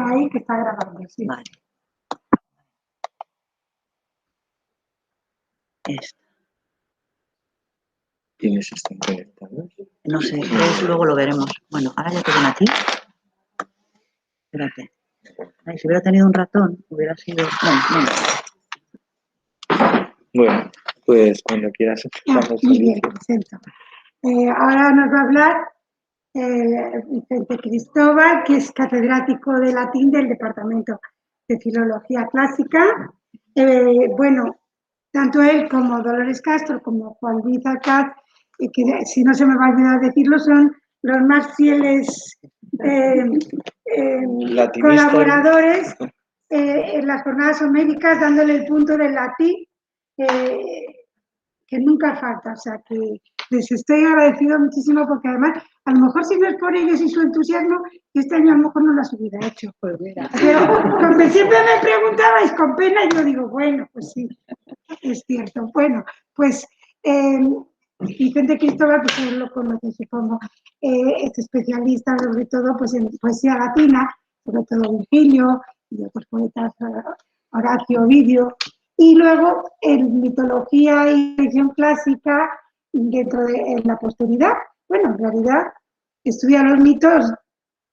ahí que está grabando, sí. Vale. Esto. ¿Quiénes están conectados? No sé, luego lo veremos. Bueno, ahora ya te ven a ti. Espérate. Ay, si hubiera tenido un ratón, hubiera sido... Bueno, pues cuando quieras empezamos. Muy bien, presento. Ahora nos va a hablar Vicente Cristóbal, que es catedrático de latín del Departamento de Filología Clásica. Bueno, tanto él como Dolores Castro, como Juan Luis Alcaz, que si no se me va a olvidar decirlo, son los más fieles colaboradores en las jornadas homéricas, dándole el punto del latín que nunca falta. O sea, que les estoy agradecido muchísimo porque además, a lo mejor si no es por ellos y su entusiasmo, este año a lo mejor no las hubiera hecho. Pero como siempre me preguntabais con pena, yo digo, bueno, pues sí, es cierto. Bueno, pues Vicente Cristóbal, pues él lo conoce, supongo, es especialista sobre todo pues, en poesía latina, sobre todo Virgilio y otros poetas, Horacio, Ovidio, y luego en mitología y tradición clásica dentro de la posteridad. Bueno, en realidad estudia los mitos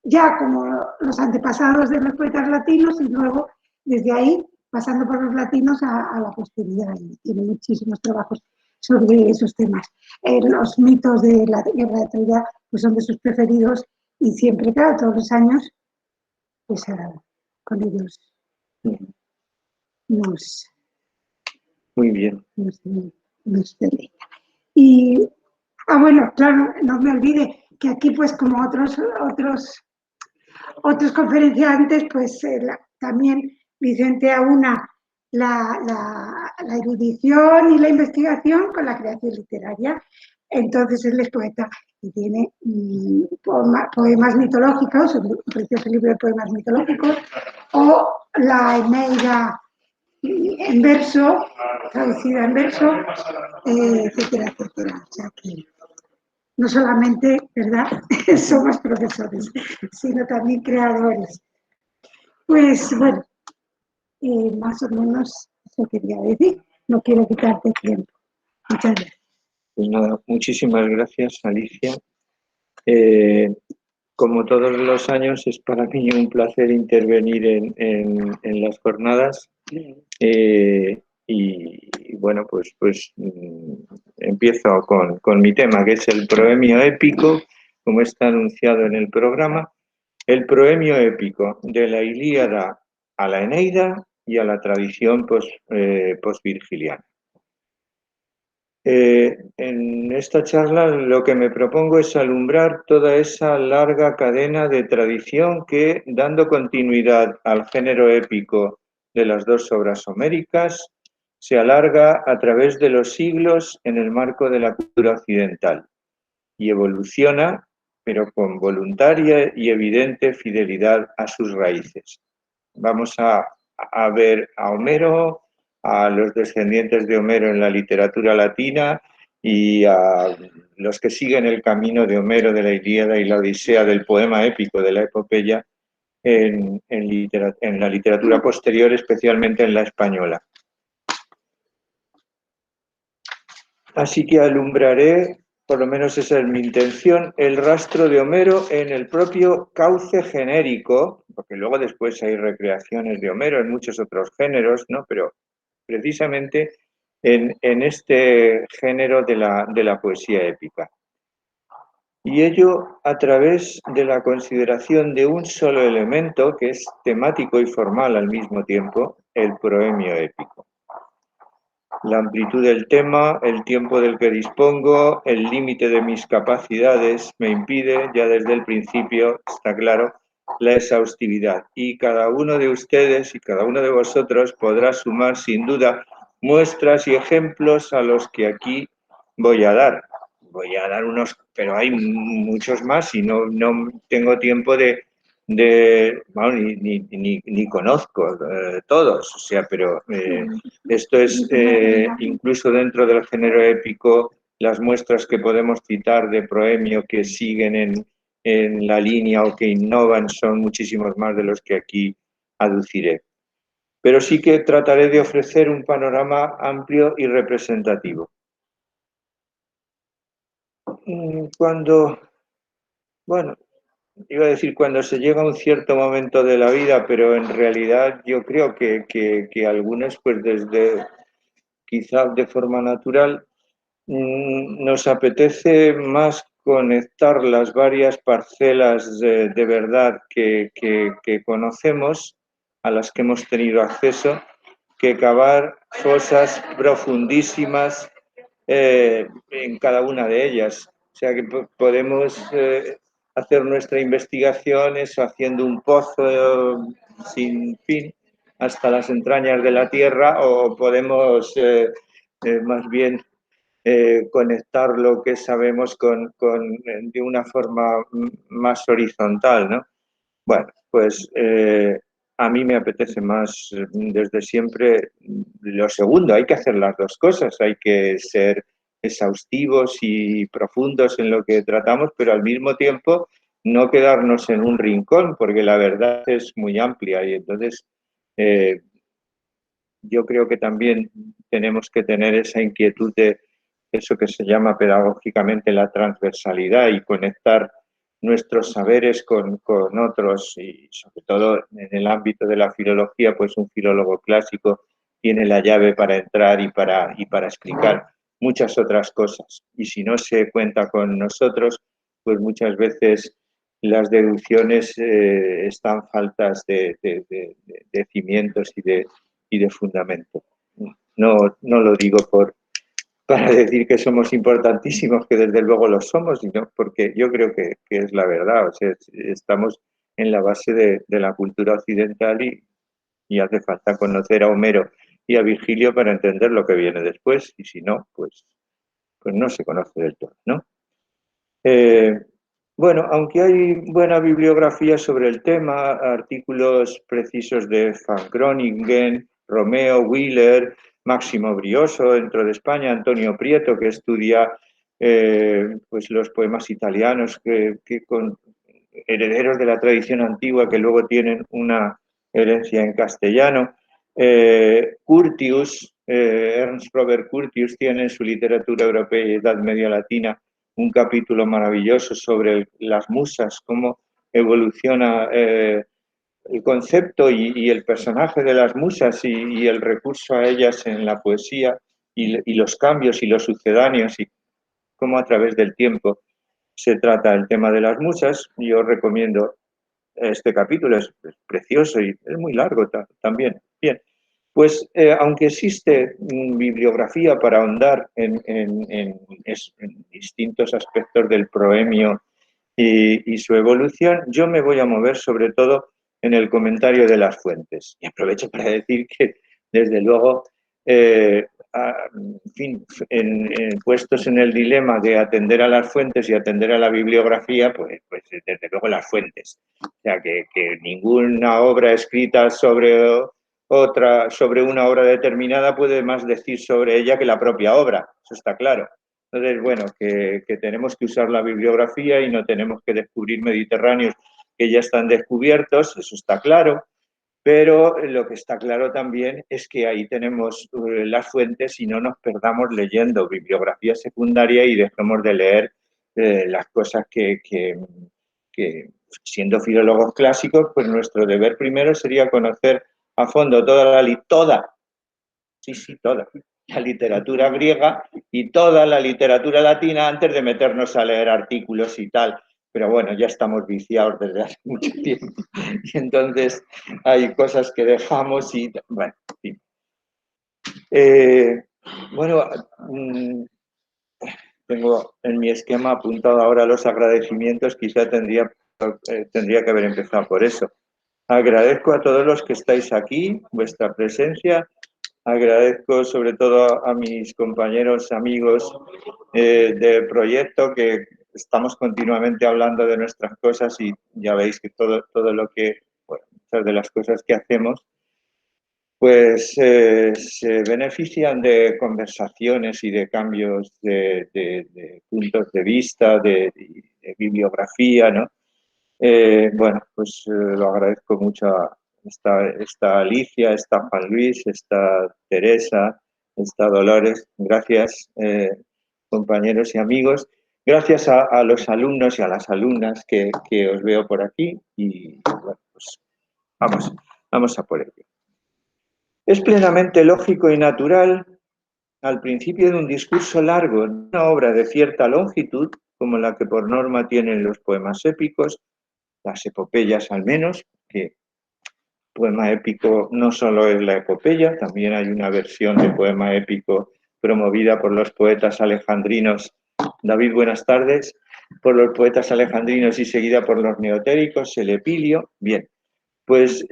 ya como los antepasados de los poetas latinos y luego desde ahí pasando por los latinos a la posteridad, y tiene muchísimos trabajos sobre esos temas. Los mitos de la guerra de Troya pues son de sus preferidos y siempre, claro, todos los años, pues con ellos nos... Muy bien. Nos deleita. Y, bueno, claro, no me olvide que aquí, pues como otros conferenciantes, pues también Vicente aúna la erudición y la investigación con la creación literaria. Entonces él es poeta y tiene poemas mitológicos, un precioso libro de poemas mitológicos, o la Eneida en verso, traducida en verso, etcétera, etcétera. O sea que no solamente, ¿verdad?, somos profesores, sino también creadores. Pues bueno, más o menos eso quería decir. No quiero quitarte tiempo. Muchas gracias. Pues nada, muchísimas gracias, Alicia. Como todos los años, es para mí un placer intervenir en las jornadas. Y bueno, pues empiezo con mi tema, que es el proemio épico, como está anunciado en el programa. El proemio épico de la Ilíada a la Eneida y a la tradición posvirgiliana. En esta charla lo que me propongo es alumbrar toda esa larga cadena de tradición que, dando continuidad al género épico de las dos obras homéricas, se alarga a través de los siglos en el marco de la cultura occidental y evoluciona, pero con voluntaria y evidente fidelidad a sus raíces. Vamos a ver a Homero, a los descendientes de Homero en la literatura latina y a los que siguen el camino de Homero, de la Ilíada y la Odisea, del poema épico, de la epopeya, en la literatura posterior, especialmente en la española. Así que alumbraré, por lo menos esa es mi intención, el rastro de Homero en el propio cauce genérico, porque luego después hay recreaciones de Homero en muchos otros géneros, ¿no? Pero precisamente en este género de la poesía épica. Y ello a través de la consideración de un solo elemento que es temático y formal al mismo tiempo, el proemio épico. La amplitud del tema, el tiempo del que dispongo, el límite de mis capacidades me impide, ya desde el principio, está claro, la exhaustividad. Y cada uno de ustedes y cada uno de vosotros podrá sumar sin duda muestras y ejemplos a los que aquí voy a dar. Voy a dar unos, pero hay muchos más y no tengo tiempo bueno, ni conozco todos, o sea, pero esto es incluso dentro del género épico, las muestras que podemos citar de proemio que siguen en la línea o que innovan son muchísimos más de los que aquí aduciré. Pero sí que trataré de ofrecer un panorama amplio y representativo. Bueno, iba a decir cuando se llega a un cierto momento de la vida, pero en realidad yo creo que algunos, pues desde quizás de forma natural, nos apetece más conectar las varias parcelas de verdad que conocemos, a las que hemos tenido acceso, que cavar fosas profundísimas en cada una de ellas. O sea que podemos hacer nuestra investigación eso, haciendo un pozo sin fin hasta las entrañas de la tierra, o podemos más bien conectar lo que sabemos de una forma más horizontal, ¿no? Bueno, pues a mí me apetece más desde siempre lo segundo, hay que hacer las dos cosas, hay que ser exhaustivos y profundos en lo que tratamos, pero al mismo tiempo no quedarnos en un rincón, porque la verdad es muy amplia y entonces yo creo que también tenemos que tener esa inquietud de eso que se llama pedagógicamente la transversalidad y conectar nuestros saberes con otros, y sobre todo en el ámbito de la filología, pues un filólogo clásico tiene la llave para entrar y para explicar muchas otras cosas. Y si no se cuenta con nosotros, pues muchas veces las deducciones están faltas de cimientos y de fundamento. No lo digo para decir que somos importantísimos, que desde luego lo somos, sino porque yo creo que es la verdad. O sea, estamos en la base de la cultura occidental y hace falta conocer a Homero y a Virgilio para entender lo que viene después, y si no, pues no se conoce del todo, ¿no? Bueno, aunque hay buena bibliografía sobre el tema, artículos precisos de Van Groningen, Romeo, Wheeler, Máximo Brioso, dentro de España, Antonio Prieto, que estudia pues los poemas italianos con herederos de la tradición antigua que luego tienen una herencia en castellano. Curtius, Ernst Robert Curtius, tiene en su literatura europea y Edad Media Latina un capítulo maravilloso sobre las musas, cómo evoluciona el concepto y el personaje de las musas y el recurso a ellas en la poesía y los cambios y los sucedáneos y cómo a través del tiempo se trata el tema de las musas. Yo recomiendo este capítulo, es precioso y es muy largo también. Bien, pues aunque existe bibliografía para ahondar en distintos aspectos del proemio y su evolución, yo me voy a mover sobre todo en el comentario de las fuentes. Y aprovecho para decir que, desde luego, en fin, puestos en el dilema de atender a las fuentes y atender a la bibliografía, pues desde luego las fuentes. O sea, que ninguna obra escrita sobre una obra determinada puede más decir sobre ella que la propia obra, eso está claro. Entonces, bueno, que tenemos que usar la bibliografía y no tenemos que descubrir Mediterráneos que ya están descubiertos, eso está claro, pero lo que está claro también es que ahí tenemos las fuentes y no nos perdamos leyendo bibliografía secundaria y dejemos de leer las cosas que siendo filólogos clásicos, pues nuestro deber primero sería conocer a fondo toda la literatura griega y toda la literatura latina antes de meternos a leer artículos y tal. Pero bueno, ya estamos viciados desde hace mucho tiempo. Y entonces hay cosas que dejamos y... Bueno, en fin. Bueno, tengo en mi esquema apuntado ahora los agradecimientos, quizá tendría que haber empezado por eso. Agradezco a todos los que estáis aquí, vuestra presencia. Agradezco sobre todo a mis compañeros, amigos de proyecto, que estamos continuamente hablando de nuestras cosas y ya veis que todo lo que, bueno, muchas de las cosas que hacemos pues se benefician de conversaciones y de cambios de puntos de vista, de bibliografía, ¿no? Bueno, pues lo agradezco mucho. Está Alicia, está Juan Luis, está Teresa, está Dolores. Gracias, compañeros y amigos. Gracias a los alumnos y a las alumnas que os veo por aquí. Y bueno, pues vamos a por ello. Es plenamente lógico y natural, al principio de un discurso largo, en una obra de cierta longitud, como la que por norma tienen los poemas épicos, las epopeyas al menos, que poema épico no solo es la epopeya, también hay una versión de poema épico promovida por los poetas alejandrinos. David, buenas tardes. Por los poetas alejandrinos y seguida por los neotéricos, el epilio. Bien, pues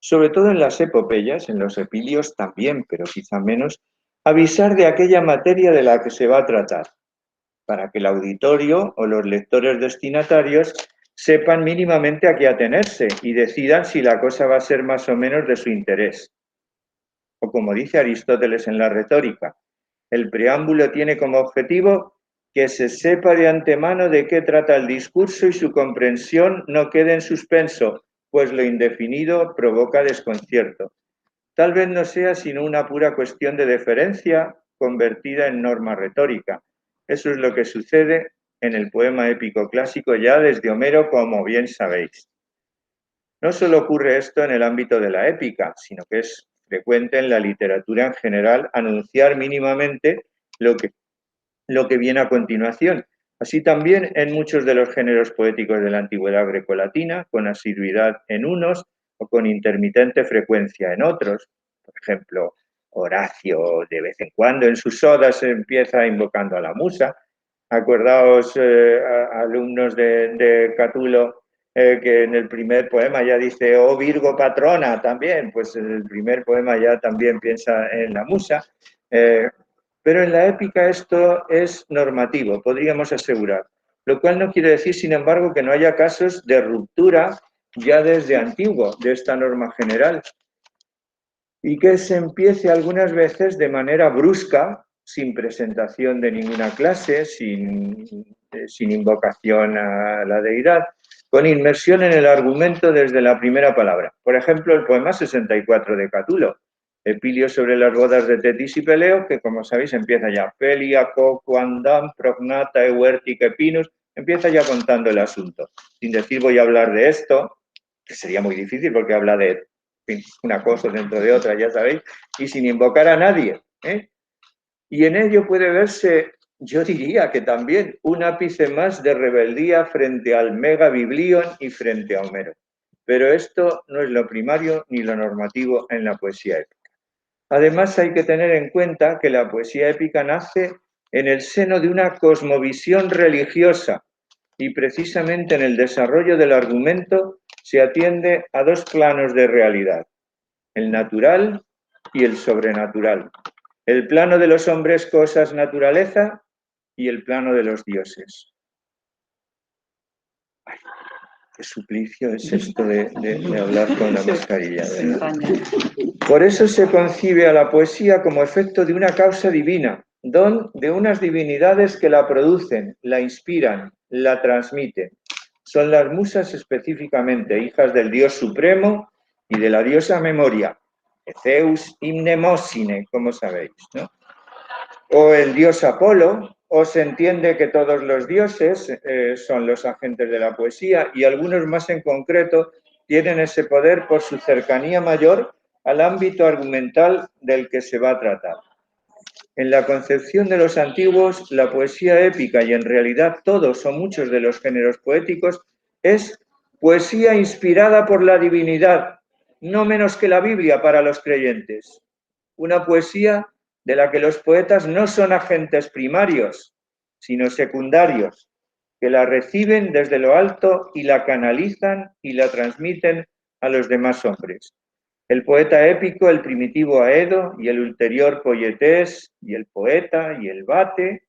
sobre todo en las epopeyas, en los epilios también, pero quizá menos, avisar de aquella materia de la que se va a tratar, para que el auditorio o los lectores destinatarios sepan mínimamente a qué atenerse y decidan si la cosa va a ser más o menos de su interés. O como dice Aristóteles en la retórica, el preámbulo tiene como objetivo que se sepa de antemano de qué trata el discurso y su comprensión no quede en suspenso, pues lo indefinido provoca desconcierto. Tal vez no sea sino una pura cuestión de deferencia convertida en norma retórica. Eso es lo que sucede en el poema épico clásico ya desde Homero, como bien sabéis. No solo ocurre esto en el ámbito de la épica, sino que es frecuente en la literatura en general anunciar mínimamente lo que viene a continuación. Así también en muchos de los géneros poéticos de la antigüedad grecolatina, con asiduidad en unos o con intermitente frecuencia en otros. Por ejemplo, Horacio de vez en cuando en sus odas empieza invocando a la musa. Acordaos, alumnos de Catulo, que en el primer poema ya dice, oh Virgo patrona, también, pues en el primer poema ya también piensa en la musa. Pero en la épica esto es normativo, podríamos asegurar, lo cual no quiere decir, sin embargo, que no haya casos de ruptura ya desde antiguo de esta norma general y que se empiece algunas veces de manera brusca, sin presentación de ninguna clase, sin invocación a la deidad, con inmersión en el argumento desde la primera palabra. Por ejemplo, el poema 64 de Catulo, Epilio sobre las bodas de Tetis y Peleo, que como sabéis empieza ya, Pelia, Coco, Andam, Prognata, Ewertic, Epinus, empieza ya contando el asunto, sin decir voy a hablar de esto, que sería muy difícil porque habla de una cosa dentro de otra, ya sabéis, y sin invocar a nadie. Y en ello puede verse, yo diría que también, un ápice más de rebeldía frente al megabiblión y frente a Homero. Pero esto no es lo primario ni lo normativo en la poesía épica. Además, hay que tener en cuenta que la poesía épica nace en el seno de una cosmovisión religiosa y precisamente en el desarrollo del argumento se atiende a dos planos de realidad, el natural y el sobrenatural. El plano de los hombres, cosas, naturaleza, y el plano de los dioses. Ay, qué suplicio es esto de hablar con la mascarilla, ¿verdad? Por eso se concibe a la poesía como efecto de una causa divina, don de unas divinidades que la producen, la inspiran, la transmiten. Son las musas específicamente, hijas del dios supremo y de la diosa memoria, Zeus y Mnemosine, como sabéis, ¿no? O el dios Apolo, o se entiende que todos los dioses son los agentes de la poesía y algunos más en concreto tienen ese poder por su cercanía mayor al ámbito argumental del que se va a tratar. En la concepción de los antiguos, la poesía épica y en realidad todos o muchos de los géneros poéticos es poesía inspirada por la divinidad, no menos que la Biblia para los creyentes. Una poesía de la que los poetas no son agentes primarios, sino secundarios, que la reciben desde lo alto y la canalizan y la transmiten a los demás hombres. El poeta épico, el primitivo Aedo y el ulterior Poietés y el poeta y el vate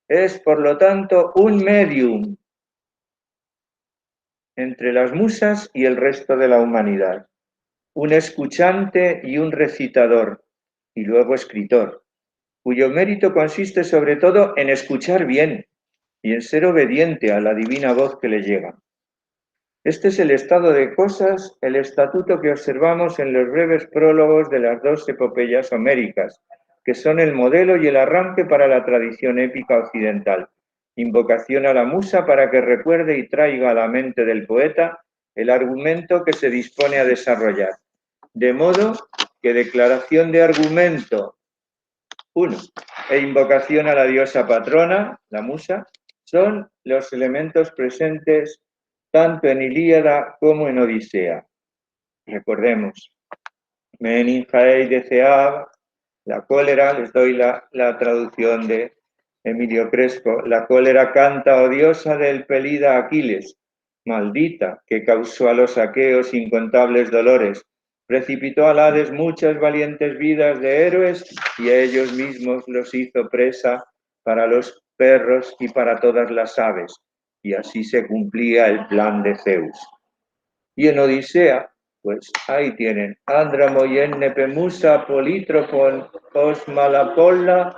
es, por lo tanto, un medium entre las musas y el resto de la humanidad. un escuchante y un recitador, y luego escritor, cuyo mérito consiste sobre todo en escuchar bien y en ser obediente a la divina voz que le llega. Este es el estado de cosas, el estatuto que observamos en los breves prólogos de las dos epopeyas homéricas, que son el modelo y el arranque para la tradición épica occidental. Invocación a la musa para que recuerde y traiga a la mente del poeta el argumento que se dispone a desarrollar. De modo que declaración de argumento 1 e invocación a la diosa patrona, la musa, son los elementos presentes tanto en Ilíada como en Odisea. Recordemos, Menin Jaei de Ceab, la cólera, les doy la traducción de Emilio Crespo, la cólera canta odiosa del Pelida Aquiles, maldita, que causó a los aqueos incontables dolores, precipitó al Hades muchas valientes vidas de héroes y a ellos mismos los hizo presa para los perros y para todas las aves, y así se cumplía el plan de Zeus. Y en Odisea, pues ahí tienen, Andra Moyen Nepemusa Polítropon Os Malapolla,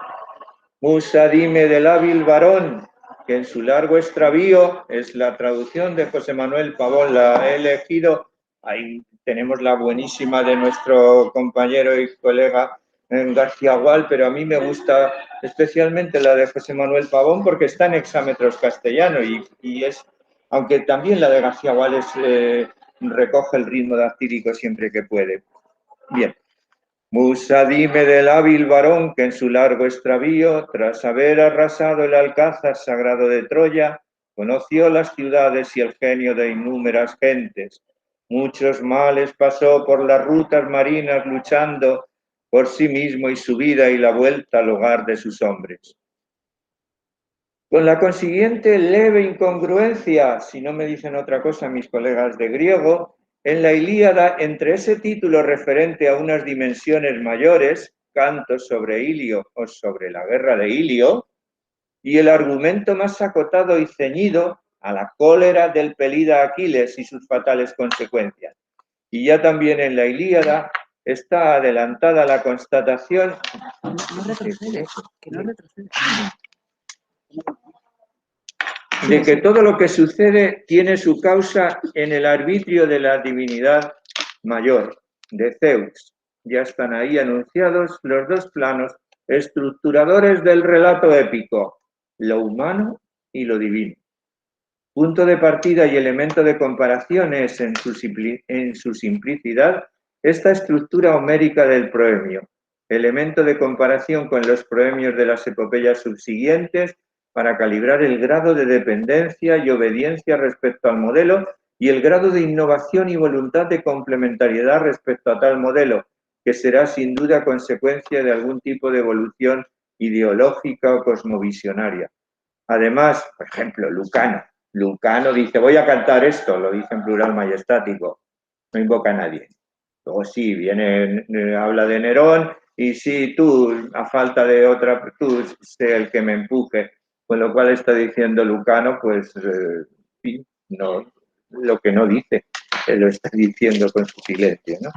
Musa dime del hábil varón, que en su largo extravío es la traducción de José Manuel Pavón, la he elegido. Ahí tenemos la buenísima de nuestro compañero y colega García Gual, pero a mí me gusta especialmente la de José Manuel Pavón porque está en hexámetros castellano y es, aunque también la de García Gual recoge el ritmo dactílico siempre que puede. Bien. Musa dime del hábil varón que en su largo extravío, tras haber arrasado el alcázar sagrado de Troya, conoció las ciudades y el genio de innúmeras gentes. Muchos males pasó por las rutas marinas luchando por sí mismo y su vida y la vuelta al hogar de sus hombres. Con la consiguiente leve incongruencia, si no me dicen otra cosa mis colegas de griego, en la Ilíada, entre ese título referente a unas dimensiones mayores, cantos sobre Ilio o sobre la guerra de Ilio, y el argumento más acotado y ceñido a la cólera del Pelida Aquiles y sus fatales consecuencias. Y ya también en la Ilíada está adelantada la constatación... No retrocede, que no retrocede. De que todo lo que sucede tiene su causa en el arbitrio de la divinidad mayor, de Zeus. Ya están ahí anunciados los dos planos estructuradores del relato épico, lo humano y lo divino. Punto de partida y elemento de comparación es, en su simplicidad, esta estructura homérica del proemio, elemento de comparación con los proemios de las epopeyas subsiguientes, para calibrar el grado de dependencia y obediencia respecto al modelo y el grado de innovación y voluntad de complementariedad respecto a tal modelo, que será sin duda consecuencia de algún tipo de evolución ideológica o cosmovisionaria. Además, por ejemplo, Lucano dice, voy a cantar esto, lo dice en plural majestático, no invoca a nadie. Luego sí, habla de Nerón y sí, tú, a falta de otra, tú sé el que me empuje. Con lo cual está diciendo Lucano, pues, no, lo que no dice, lo está diciendo con su silencio, ¿no?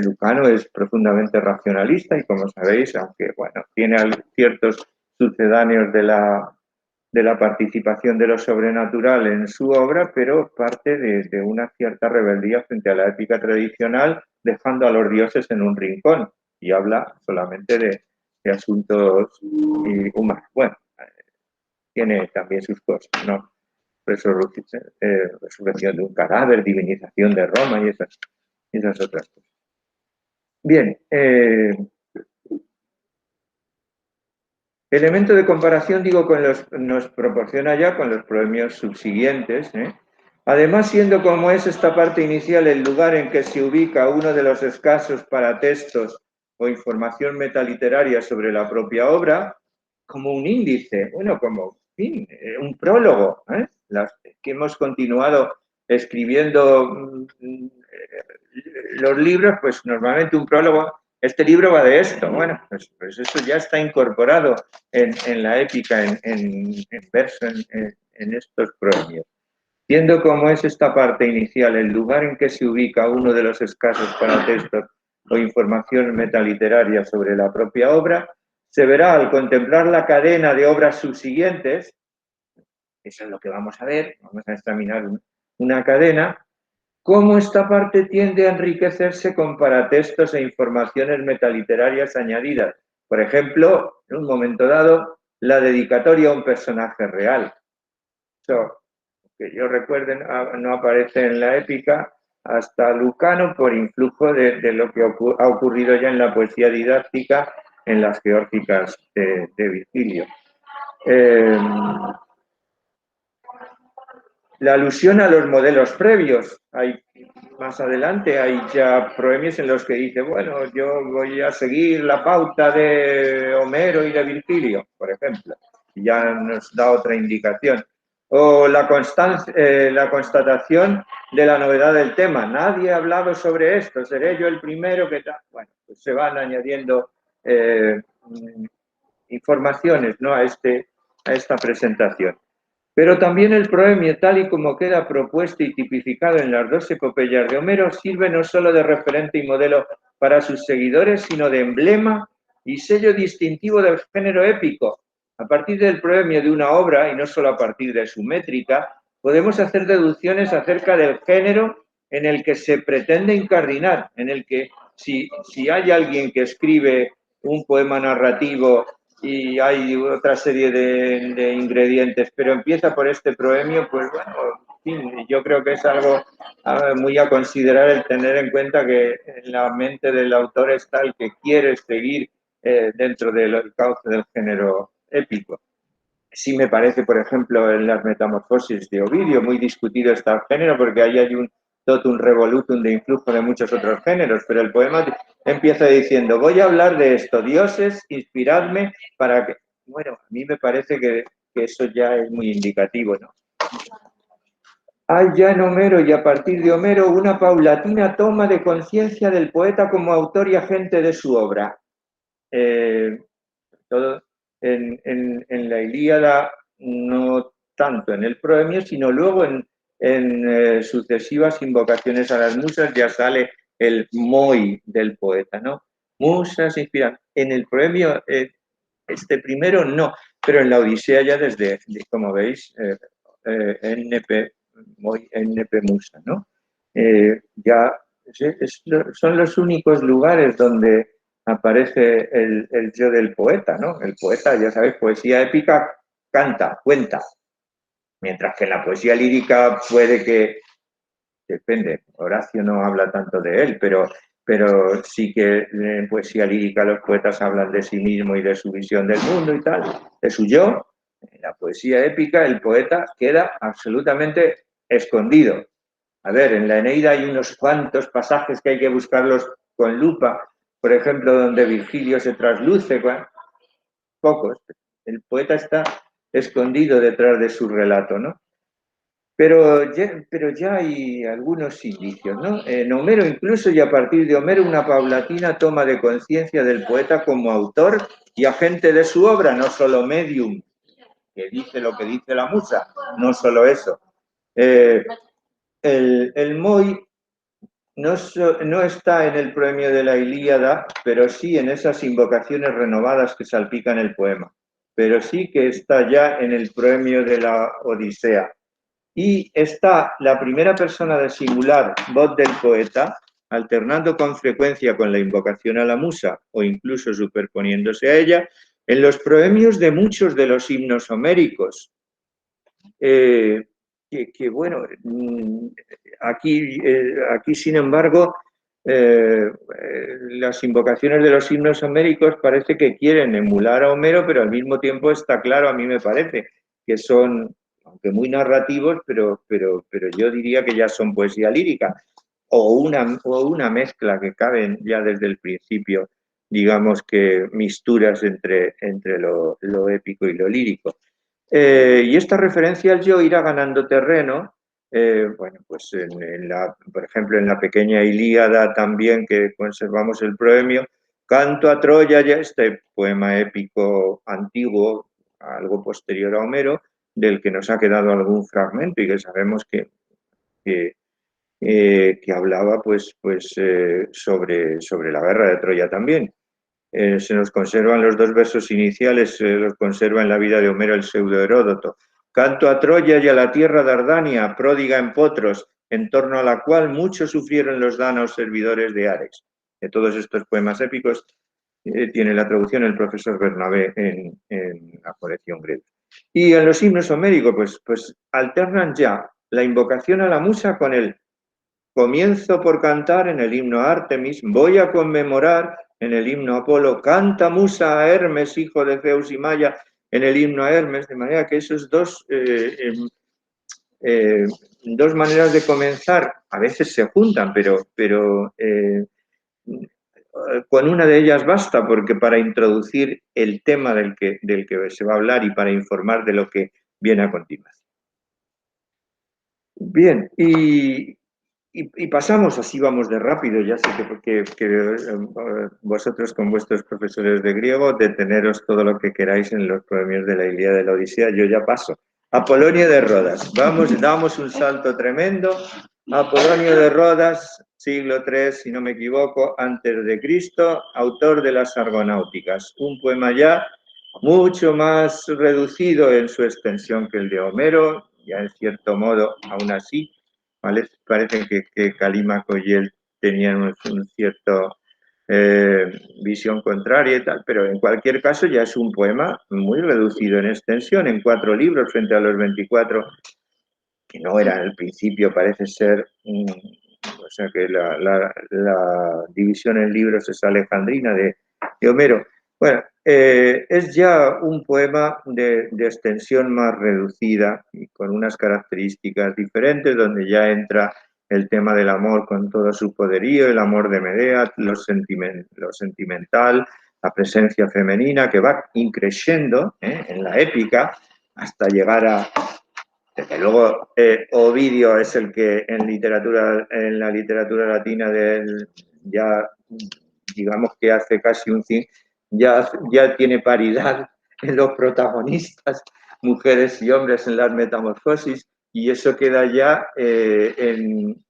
Lucano es profundamente racionalista y, como sabéis, aunque, bueno, tiene ciertos sucedáneos de la participación de lo sobrenatural en su obra, pero parte de una cierta rebeldía frente a la épica tradicional, dejando a los dioses en un rincón, y habla solamente de asuntos humanos. Bueno, tiene también sus cosas, ¿no? Resurrección de un cadáver, divinización de Roma y esas otras cosas. Bien, elemento de comparación, digo, nos proporciona ya con los proemios subsiguientes, ¿eh? Además, siendo como es esta parte inicial el lugar en que se ubica uno de los escasos paratextos o información metaliteraria sobre la propia obra, como un índice, bueno, como un prólogo, ¿eh? Que hemos continuado escribiendo los libros, pues normalmente un prólogo, este libro va de esto, bueno, pues eso ya está incorporado en la épica, en verso, en estos proemios. Siendo como es esta parte inicial el lugar en que se ubica uno de los escasos paratextos o información metaliteraria sobre la propia obra, se verá al contemplar la cadena de obras subsiguientes, eso es lo que vamos a ver, vamos a examinar una cadena, cómo esta parte tiende a enriquecerse con paratextos e informaciones metaliterarias añadidas. Por ejemplo, en un momento dado, la dedicatoria a un personaje real. Eso, que yo recuerde, no aparece en la épica hasta Lucano por influjo de lo que ha ocurrido ya en la poesía didáctica en las geórgicas de Virgilio. La alusión a los modelos previos. Más adelante hay ya proemios en los que dice, bueno, yo voy a seguir la pauta de Homero y de Virgilio, por ejemplo. Y ya nos da otra indicación. O la constatación de la novedad del tema. Nadie ha hablado sobre esto, seré yo el primero que tal. Bueno, pues se van añadiendo informaciones, ¿no?, a esta presentación. Pero también el proemio, tal y como queda propuesto y tipificado en las dos epopeyas de Homero, sirve no solo de referente y modelo para sus seguidores, sino de emblema y sello distintivo del género épico. A partir del proemio de una obra, y no solo a partir de su métrica, podemos hacer deducciones acerca del género en el que se pretende incardinar, en el que si hay alguien que escribe un poema narrativo y hay otra serie de ingredientes, pero empieza por este proemio, pues bueno, en fin, yo creo que es algo muy a considerar el tener en cuenta que en la mente del autor está el que quiere seguir dentro del cauce del género épico. Sí me parece, por ejemplo, en las Metamorfosis de Ovidio, muy discutido este género, porque ahí hay un totum revolutum de influjo de muchos otros géneros, pero el poema empieza diciendo, voy a hablar de esto, dioses, inspiradme para que... Bueno, a mí me parece que eso ya es muy indicativo, ¿no? Hay ya en Homero y a partir de Homero una paulatina toma de conciencia del poeta como autor y agente de su obra. Todo en la Ilíada, no tanto en el proemio, sino luego en sucesivas invocaciones a las musas ya sale el moi del poeta, ¿no? Musas inspiran. En el proemio, este primero no, pero en la Odisea ya desde, como veis, NP, moi, NP musa, ¿no? Ya son los únicos lugares donde aparece el yo del poeta, ¿no? El poeta, ya sabéis, poesía épica canta, cuenta, mientras que en la poesía lírica puede que, depende, Horacio no habla tanto de él, pero sí que en poesía lírica los poetas hablan de sí mismo y de su visión del mundo y tal, de su yo. En la poesía épica el poeta queda absolutamente escondido. A ver, en la Eneida hay unos cuantos pasajes que hay que buscarlos con lupa, por ejemplo, donde Virgilio se trasluce, pocos. El poeta está escondido detrás de su relato, ¿no? Pero ya hay algunos indicios, ¿no? En Homero incluso, y a partir de Homero, una paulatina toma de conciencia del poeta como autor y agente de su obra, no solo medium, que dice lo que dice la musa, no solo eso. El moi no está en el proemio de la Ilíada, pero sí en esas invocaciones renovadas que salpican el poema. Pero sí que está ya en el proemio de la Odisea. Y está la primera persona del singular, voz del poeta, alternando con frecuencia con la invocación a la musa o incluso superponiéndose a ella, en los proemios de muchos de los himnos homéricos. Bueno, aquí sin embargo, las invocaciones de los himnos homéricos parece que quieren emular a Homero, pero al mismo tiempo está claro, a mí me parece, que son, aunque muy narrativos, pero yo diría que ya son poesía lírica, o una mezcla que caben ya desde el principio, digamos que misturas entre lo épico y lo lírico. Y esta referencia al yo irá ganando terreno, bueno, pues por ejemplo, en la pequeña Ilíada también, que conservamos el proemio, Canto a Troya, ya este poema épico antiguo, algo posterior a Homero, del que nos ha quedado algún fragmento y que sabemos que hablaba sobre la guerra de Troya también. Se nos conservan los dos versos iniciales, se los conserva en la vida de Homero el pseudo-Heródoto. Canto a Troya y a la tierra Dardania, pródiga en potros, en torno a la cual mucho sufrieron los dánaos servidores de Ares. De todos estos poemas épicos tiene la traducción el profesor Bernabé en la colección griega. Y en los himnos homéricos, pues alternan ya la invocación a la musa con el comienzo por cantar en el himno a Artemis, voy a conmemorar en el himno a Apolo, canta musa a Hermes, hijo de Zeus y Maya, en el himno a Hermes, de manera que esos dos maneras de comenzar a veces se juntan, pero con una de ellas basta, porque para introducir el tema del que se va a hablar y para informar de lo que viene a continuación. Bien, y pasamos, así vamos de rápido, ya sé que vosotros con vuestros profesores de griego, deteneros todo lo que queráis en los poemas de la Ilíada y de la Odisea, yo ya paso. Apolonio de Rodas, damos un salto tremendo. Apolonio de Rodas, siglo III, si no me equivoco, antes de Cristo, autor de las Argonáuticas, un poema ya mucho más reducido en su extensión que el de Homero, ya en cierto modo, aún así, parece que Calímaco y él tenían un cierto visión contraria y tal, pero en cualquier caso ya es un poema muy reducido en extensión, en 4 libros frente a los 24 que no era al principio, parece ser, o sea que la división en libros es alejandrina de Homero. Bueno, es ya un poema de extensión más reducida y con unas características diferentes, donde ya entra el tema del amor con todo su poderío, el amor de Medea, lo sentimental, la presencia femenina que va increciendo en la épica hasta llegar a... Desde luego, Ovidio es el que en la literatura latina ya digamos que hace casi ya tiene paridad en los protagonistas, mujeres y hombres en las metamorfosis, y eso queda ya en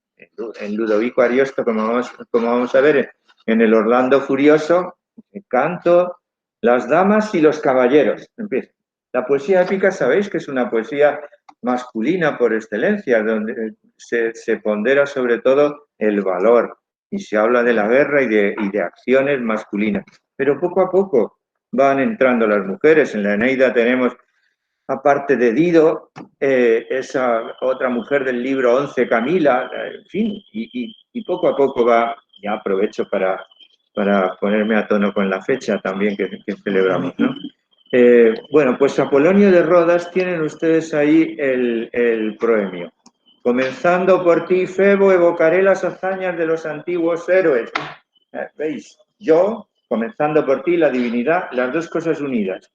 Ludovico Ariosto, como vamos a ver, en el Orlando Furioso, el canto, las damas y los caballeros. Empieza. La poesía épica, sabéis que es una poesía masculina por excelencia, donde se pondera sobre todo el valor y se habla de la guerra y de acciones masculinas. Pero poco a poco van entrando las mujeres. En la Eneida tenemos, aparte de Dido, esa otra mujer del libro 11, Camila, en fin, y poco a poco va, ya aprovecho para ponerme a tono con la fecha también que celebramos, ¿no? Bueno, pues Apolonio de Rodas, tienen ustedes ahí el proemio. Comenzando por ti, Febo, evocaré las hazañas de los antiguos héroes. ¿Veis? Yo, comenzando por ti, la divinidad, las dos cosas unidas.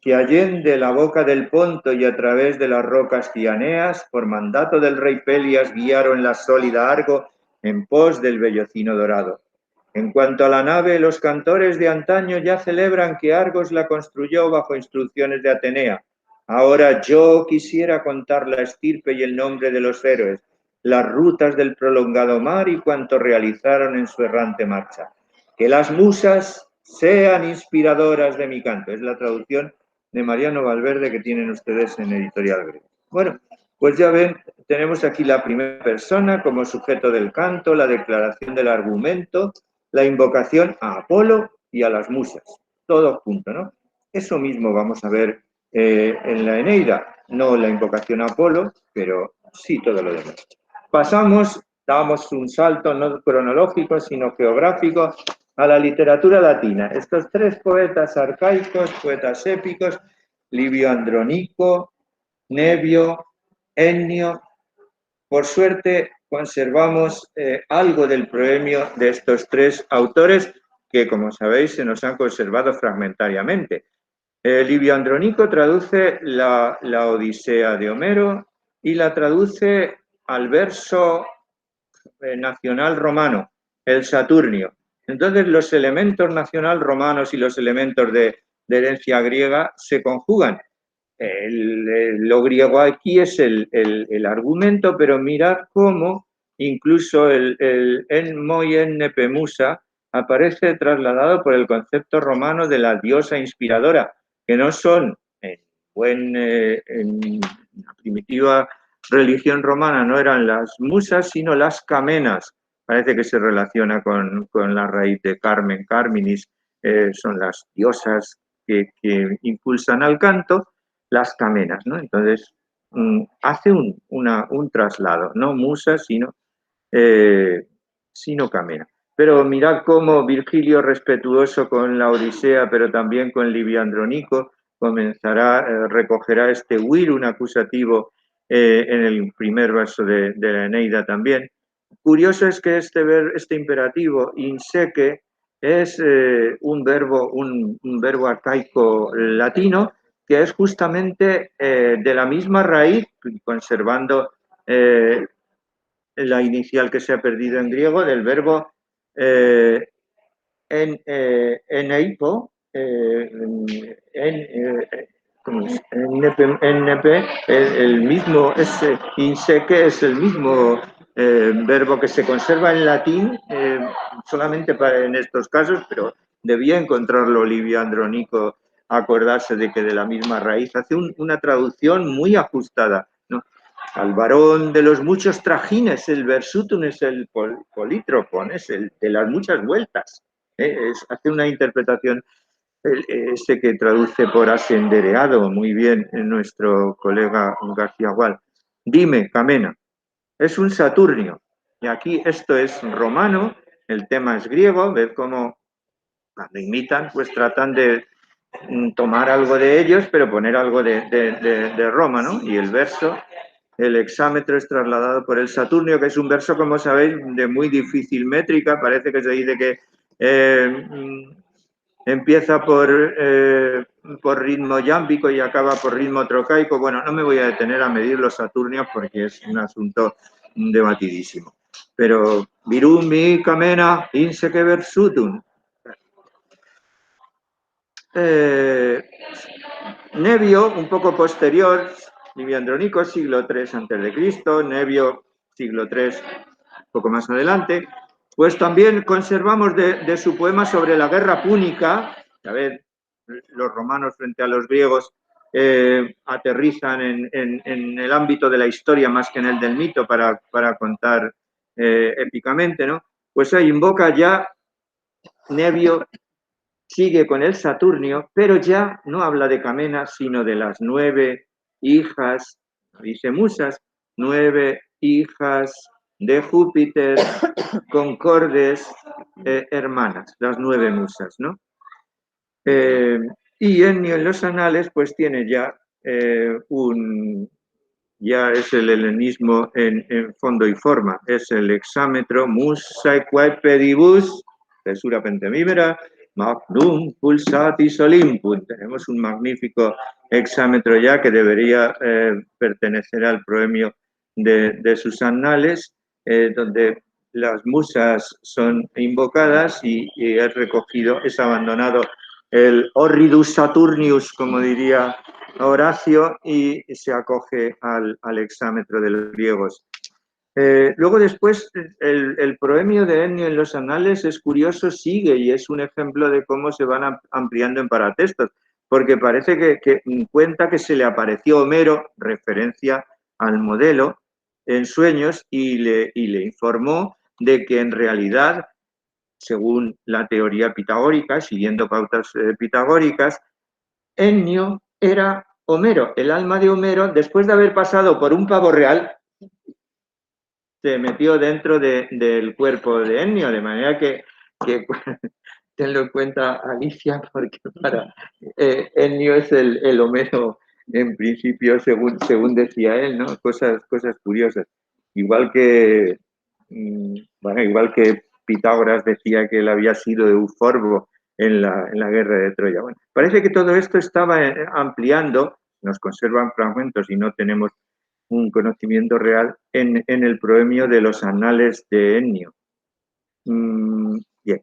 Que allende la boca del Ponto y a través de las rocas cianeas, por mandato del rey Pelias, guiaron la sólida Argo en pos del vellocino dorado. En cuanto a la nave, los cantores de antaño ya celebran que Argos la construyó bajo instrucciones de Atenea. Ahora yo quisiera contar la estirpe y el nombre de los héroes, las rutas del prolongado mar y cuanto realizaron en su errante marcha. Que las musas sean inspiradoras de mi canto. Es la traducción de Mariano Valverde que tienen ustedes en Editorial Grego. Bueno, pues ya ven, tenemos aquí la primera persona como sujeto del canto, la declaración del argumento, la invocación a Apolo y a las musas, todo junto, ¿no? Eso mismo vamos a ver en la Eneida, no la invocación a Apolo, pero sí todo lo demás. Pasamos, damos un salto no cronológico, sino geográfico, a la literatura latina. Estos 3 poetas arcaicos, poetas épicos, Livio Andronico, Nevio, Ennio, por suerte conservamos algo del proemio de estos 3 autores que, como sabéis, se nos han conservado fragmentariamente. Livio Andronico traduce la Odisea de Homero y la traduce al verso nacional romano, el Saturnio. Entonces, los elementos nacional romanos y los elementos de herencia griega se conjugan. lo griego aquí es el argumento, pero mirad cómo incluso el en moi en nepemusa aparece trasladado por el concepto romano de la diosa inspiradora, que no son, en la primitiva religión romana no eran las musas, sino las camenas. Parece que se relaciona con la raíz de Carmen, Carminis, son las diosas que impulsan al canto, las camenas, ¿no? Entonces, hace un traslado, no musa, sino camena. Pero mirad cómo Virgilio, respetuoso con la Odisea, pero también con Livio Andronico, recogerá este un acusativo en el primer verso de la Eneida también. Curioso es que este imperativo, inseque, es un verbo arcaico latino que es justamente de la misma raíz, conservando la inicial que se ha perdido en griego, del verbo eneipo, el mismo, inseque es el mismo verbo que se conserva en latín, solamente en estos casos, pero debía encontrarlo Livio Andronico, acordarse de que de la misma raíz, hace una traducción muy ajustada, ¿no? Al varón de los muchos trajines, el versutum es el polítropon, es el de las muchas vueltas. Hace una interpretación que traduce por asendereado muy bien nuestro colega García Gual. Dime, Camena, es un Saturnio. Y aquí esto es romano, el tema es griego, ved cómo cuando imitan, pues tratan de tomar algo de ellos, pero poner algo de Roma, ¿no? Y el verso, el hexámetro es trasladado por el Saturnio, que es un verso, como sabéis, de muy difícil métrica. Parece que se dice que empieza por ritmo yámbico y acaba por ritmo trocaico. Bueno, no me voy a detener a medir los Saturnios porque es un asunto debatidísimo. Pero virum mi camena inseque versutum. Nevio, un poco posterior, Livio Andronico, siglo III a.C., Nevio, siglo III, un poco más adelante, pues también conservamos de su poema sobre la guerra púnica. A ver, los romanos frente a los griegos aterrizan en el ámbito de la historia más que en el del mito para contar épicamente, ¿no? Pues ahí invoca ya Nevio, sigue con el Saturnio, pero ya no habla de Camena, sino de las 9 hijas, dice musas, 9 hijas de Júpiter, concordes, hermanas, las 9 musas, ¿no? Y Ennio en los anales, pues tiene ya ya es el helenismo en fondo y forma, es el hexámetro musae quae pedibus, cesura pentemímera, magnum pulsatis Olympus. Tenemos un magnífico hexámetro ya que debería pertenecer al proemio de sus anales, donde las musas son invocadas y es recogido, es abandonado el horridus Saturnius, como diría Horacio, y se acoge al hexámetro de los griegos. Luego después el proemio de Ennio en los anales es curioso, sigue y es un ejemplo de cómo se van ampliando en paratextos, porque parece que cuenta que se le apareció Homero, referencia al modelo, en sueños y le informó de que en realidad, según la teoría pitagórica, siguiendo pautas pitagóricas, Ennio era Homero, el alma de Homero, después de haber pasado por un pavo real, se metió dentro del cuerpo de Ennio, de manera que tenlo en cuenta, Alicia, porque para Ennio es el Homero en principio, según decía él, ¿no? Cosas curiosas. Igual que Pitágoras decía que él había sido Euforbo en la guerra de Troya. Bueno, parece que todo esto estaba ampliando, nos conservan fragmentos y no tenemos un conocimiento real en el proemio de los anales de Ennio. Bien.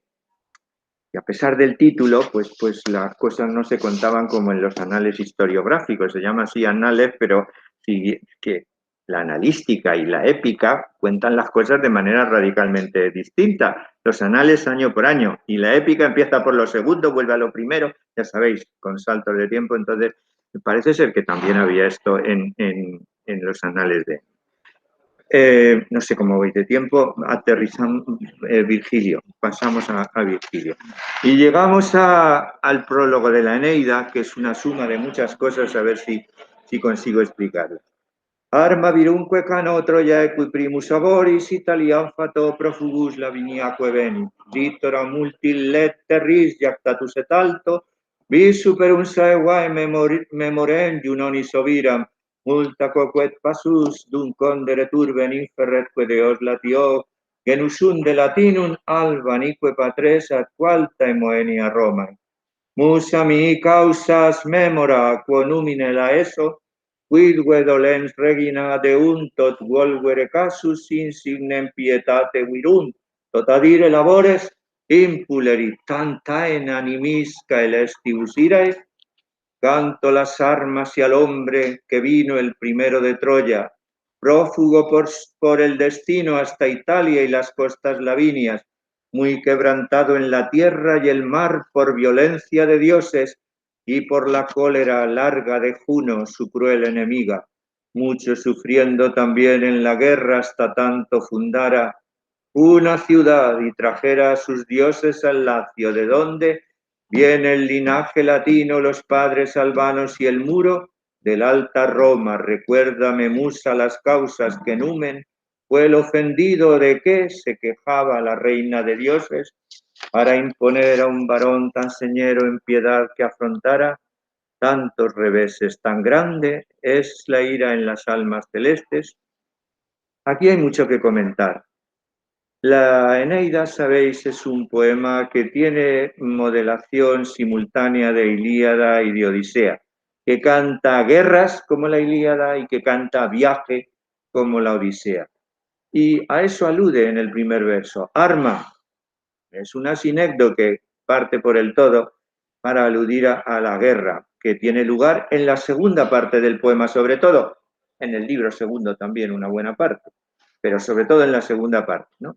Y a pesar del título, pues las cosas no se contaban como en los anales historiográficos. Se llama así anales, pero sí que la analística y la épica cuentan las cosas de manera radicalmente distinta. Los anales año por año, y la épica empieza por lo segundo, vuelve a lo primero, ya sabéis, con saltos de tiempo. Entonces, parece ser que también había esto en los anales de... no sé cómo vais de tiempo, aterrizamos Virgilio, pasamos a Virgilio. Y llegamos al prólogo de la Eneida, que es una suma de muchas cosas, a ver si consigo explicarlo. Arma virumque cano Troia qui primus aboris Italiam fato profugus Laviniaque veni, litora multi letteris jactatus et alto, vis superum saevae memorem junonis oviram, multa quoquet passus dum condere turben inferretque Deos latio, genus unde latinum albanique patres ad qualta Moenia Romae. Musa mi causas memora quo numine laeso, quidque dolens regina deunt volvere casus insignem pietate virunt, tot adire labores impuleri tantaen animis caelestibus irae, canto las armas y al hombre que vino el primero de Troya, prófugo por el destino hasta Italia y las costas lavinias, muy quebrantado en la tierra y el mar por violencia de dioses y por la cólera larga de Juno, su cruel enemiga, mucho sufriendo también en la guerra hasta tanto fundara una ciudad y trajera a sus dioses al Lacio, de donde viene el linaje latino, los padres albanos y el muro del alta Roma. Recuérdame, musa, las causas que numen fue el ofendido de que se quejaba la reina de dioses para imponer a un varón tan señero en piedad que afrontara tantos reveses. Tan grande es la ira en las almas celestes. Aquí hay mucho que comentar. La Eneida, sabéis, es un poema que tiene modelación simultánea de Ilíada y de Odisea, que canta guerras como la Ilíada y que canta viaje como la Odisea. Y a eso alude en el primer verso. Arma es una sinécdo que parte por el todo para aludir a la guerra, que tiene lugar en la segunda parte del poema, sobre todo en el libro segundo también una buena parte, pero sobre todo en la segunda parte, ¿no?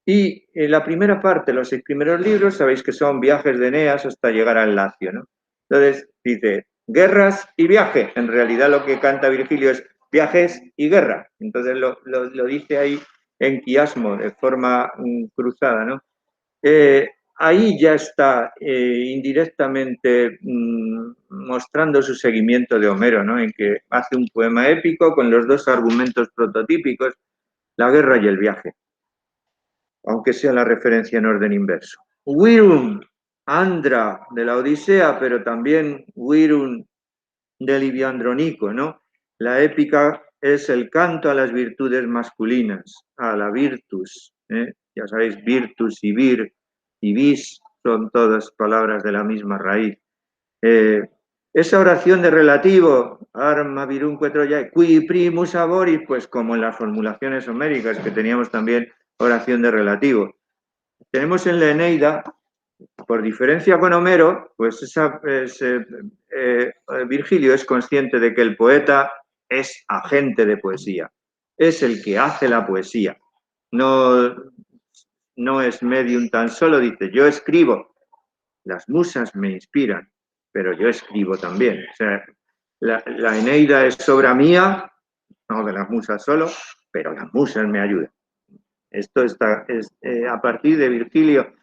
Y en la primera parte, los 6 primeros libros, sabéis que son viajes de Eneas hasta llegar al Lacio, ¿no? Entonces dice, guerras y viaje. En realidad lo que canta Virgilio es viajes y guerra. Entonces lo dice ahí en quiasmo, de forma cruzada, ¿no? Ahí ya está indirectamente mostrando su seguimiento de Homero, ¿no? En que hace un poema épico con los dos argumentos prototípicos, la guerra y el viaje, aunque sea la referencia en orden inverso. Virum, Andra de la Odisea, pero también Virum del Iviandronico, ¿no? La épica es el canto a las virtudes masculinas, a la virtus, ¿eh? Ya sabéis, virtus y vir y vis son todas palabras de la misma raíz. Esa oración de relativo, arma virumque Troia, qui primus aboris, pues como en las formulaciones homéricas que teníamos también oración de relativo. Tenemos en la Eneida, por diferencia con Homero, pues Virgilio es consciente de que el poeta es agente de poesía, es el que hace la poesía, no es medium tan solo, dice, yo escribo, las musas me inspiran, pero yo escribo también. O sea, la Eneida es obra mía, no de las musas solo, pero las musas me ayudan. Esto está, a partir de Virgilio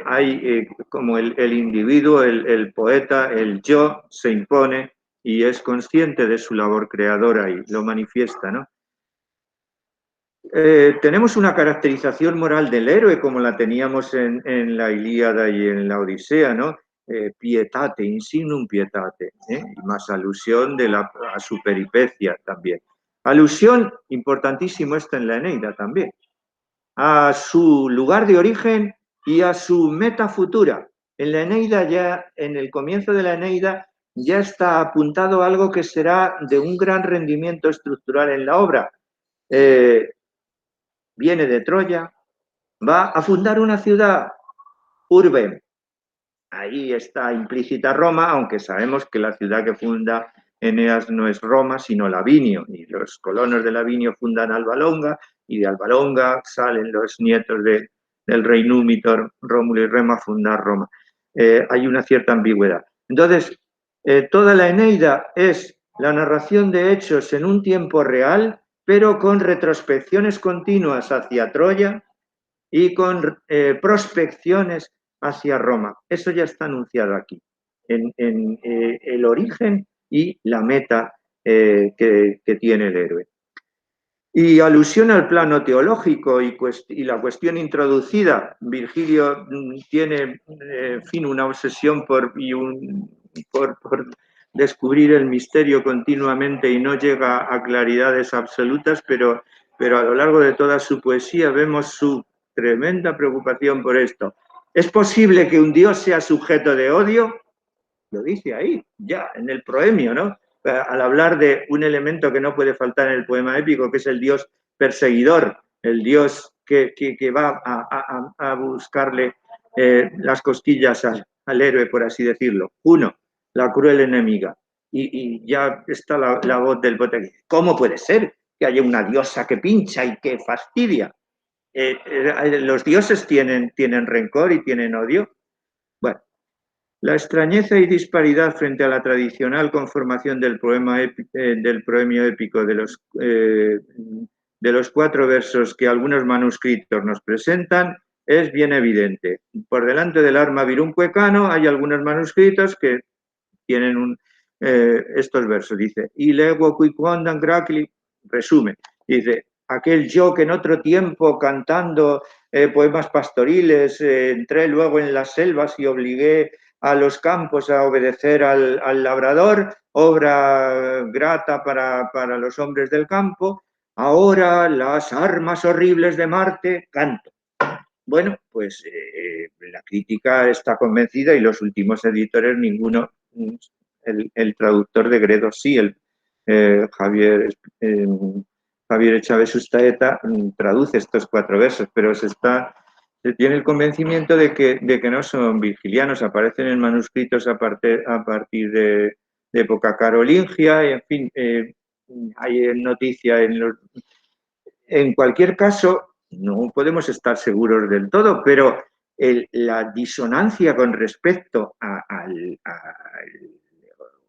hay como el individuo, el poeta, el yo se impone y es consciente de su labor creadora y lo manifiesta, ¿no? Tenemos una caracterización moral del héroe como la teníamos en la Ilíada y en la Odisea, ¿no? Pietate, insignum pietate, y más alusión a su peripecia también. Alusión, importantísimo esto en la Eneida también, a su lugar de origen y a su meta futura. En la Eneida ya, en el comienzo de la Eneida, ya está apuntado algo que será de un gran rendimiento estructural en la obra. Viene de Troya, va a fundar una ciudad, Urbe, ahí está implícita Roma, aunque sabemos que la ciudad que funda Eneas no es Roma, sino Lavinio, y los colonos de Lavinio fundan Alba Longa, y de Alba Longa salen los nietos del rey Númitor, Rómulo y Remo, a fundar Roma. Hay una cierta ambigüedad. Entonces, toda la Eneida es la narración de hechos en un tiempo real, pero con retrospecciones continuas hacia Troya y con prospecciones hacia Roma. Eso ya está anunciado aquí, en el origen y la meta que tiene el héroe. Y alusión al plano teológico y la cuestión introducida. Virgilio tiene, en fin, una obsesión por descubrir el misterio continuamente y no llega a claridades absolutas, pero a lo largo de toda su poesía vemos su tremenda preocupación por esto. ¿Es posible que un dios sea sujeto de odio? Lo dice ahí, ya, en el proemio, ¿no? Al hablar de un elemento que no puede faltar en el poema épico, que es el dios perseguidor, el dios que va a buscarle las costillas al héroe, por así decirlo. Uno, la cruel enemiga. Y ya está la voz del poeta. ¿Cómo puede ser que haya una diosa que pincha y que fastidia? Los dioses tienen rencor y tienen odio. Bueno, la extrañeza y disparidad frente a la tradicional conformación del proemio épico de los 4 versos que algunos manuscritos nos presentan es bien evidente. Por delante del arma virumque cano hay algunos manuscritos que tienen estos versos. Dice, y lego qui quondam gracili, resume, dice, aquel yo que en otro tiempo cantando poemas pastoriles entré luego en las selvas y obligué a los campos a obedecer al labrador, obra grata para los hombres del campo, ahora las armas horribles de Marte, canto. Bueno, pues la crítica está convencida y los últimos editores, ninguno, el traductor de Gredo sí, Javier Chávez Ustaeta traduce estos 4 versos, pero se tiene el convencimiento de que no son virgilianos, aparecen en manuscritos a partir de época carolingia, y en fin, hay noticia en cualquier caso, no podemos estar seguros del todo, pero la disonancia con respecto al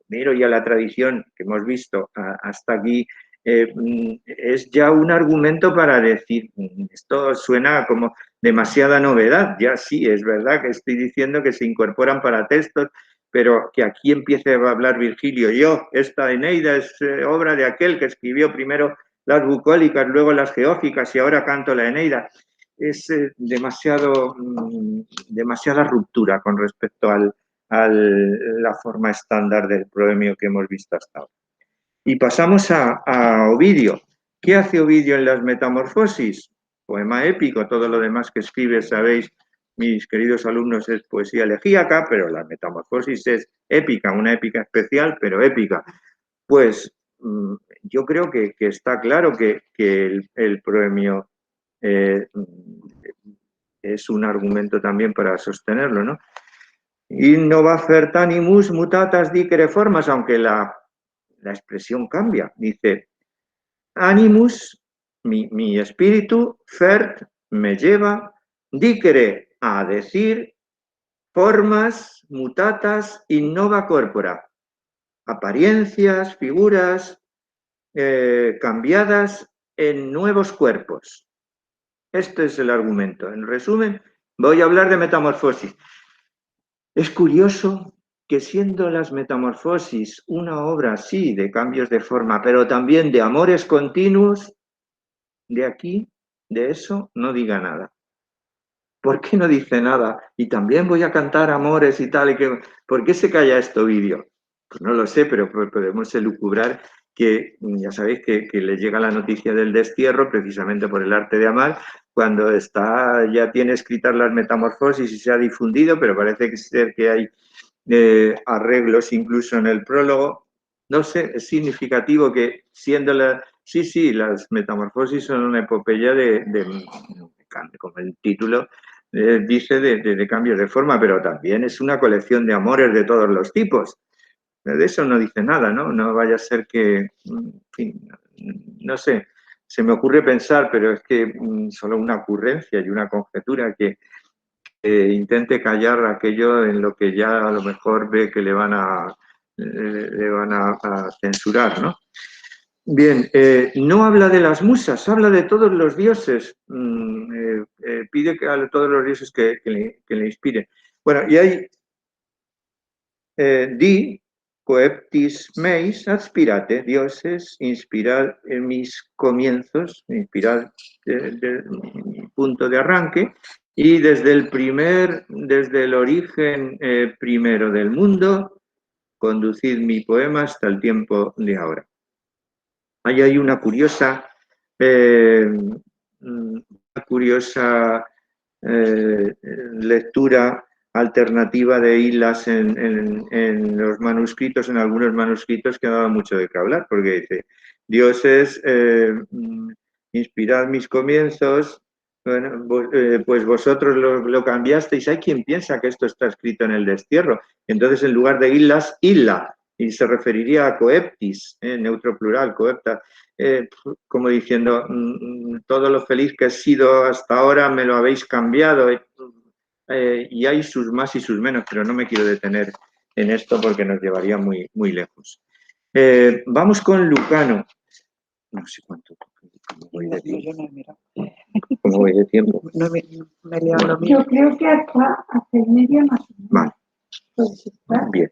Homero y a la tradición que hemos visto hasta aquí es ya un argumento para decir, esto suena como demasiada novedad. Ya sí, es verdad que estoy diciendo que se incorporan paratextos, pero que aquí empiece a hablar Virgilio. Esta Eneida es obra de aquel que escribió primero las bucólicas, luego las geóficas y ahora canto la Eneida. Es demasiada ruptura con respecto a la forma estándar del proemio que hemos visto hasta ahora. Y pasamos a Ovidio. ¿Qué hace Ovidio en las Metamorfosis? Poema épico, todo lo demás que escribe, sabéis, mis queridos alumnos, es poesía elegíaca, pero la Metamorfosis es épica, una épica especial, pero épica. Pues yo creo que está claro que el proemio es un argumento también para sostenerlo, ¿no? Innova fertanimus mutatas dicere formas, aunque la expresión cambia. Dice, animus, mi espíritu, fert, me lleva, dicere, a decir, formas mutatas innova corpora, apariencias, figuras cambiadas en nuevos cuerpos. Este es el argumento. En resumen, voy a hablar de metamorfosis. Es curioso que siendo las Metamorfosis una obra, sí, de cambios de forma, pero también de amores continuos, de aquí, de eso, no diga nada. ¿Por qué no dice nada? Y también voy a cantar amores y tal. ¿Por qué se calla esto, Ovidio? Pues no lo sé, pero podemos elucubrar que ya sabéis que le llega la noticia del destierro precisamente por el arte de amar, cuando ya tiene escritas las Metamorfosis y se ha difundido, pero parece ser que hay arreglos incluso en el prólogo. No sé, es significativo que siendo las Metamorfosis son una epopeya como el título dice de cambios de forma, pero también es una colección de amores de todos los tipos. De eso no dice nada, ¿no? No vaya a ser que, en fin, no sé, se me ocurre pensar, pero es que solo una ocurrencia y una conjetura que intente callar aquello en lo que ya a lo mejor ve que le van a censurar, ¿no? Bien, no habla de las musas, habla de todos los dioses. Pide a todos los dioses que le inspiren. Bueno, y hay di coeptis meis aspirate, dioses, inspirad en mis comienzos, inspirad mi punto de arranque, y desde el origen primero del mundo, conducid mi poema hasta el tiempo de ahora. Ahí hay una curiosa lectura alternativa de hilas en los manuscritos, en algunos manuscritos que ha dado mucho de qué hablar, porque dice, dioses, inspirad mis comienzos, bueno, pues vosotros lo cambiasteis. Hay quien piensa que esto está escrito en el destierro, entonces en lugar de hilas, hila, y se referiría a coeptis, neutro plural, coepta, como diciendo, todo lo feliz que he sido hasta ahora me lo habéis cambiado, y hay sus más y sus menos, pero no me quiero detener en esto porque nos llevaría muy, muy lejos. Vamos con Lucano. No sé cuánto. ¿Cómo voy de tiempo? ¿Cómo voy de tiempo? Yo creo que hasta media más o menos. Vale. Pues está. Bien.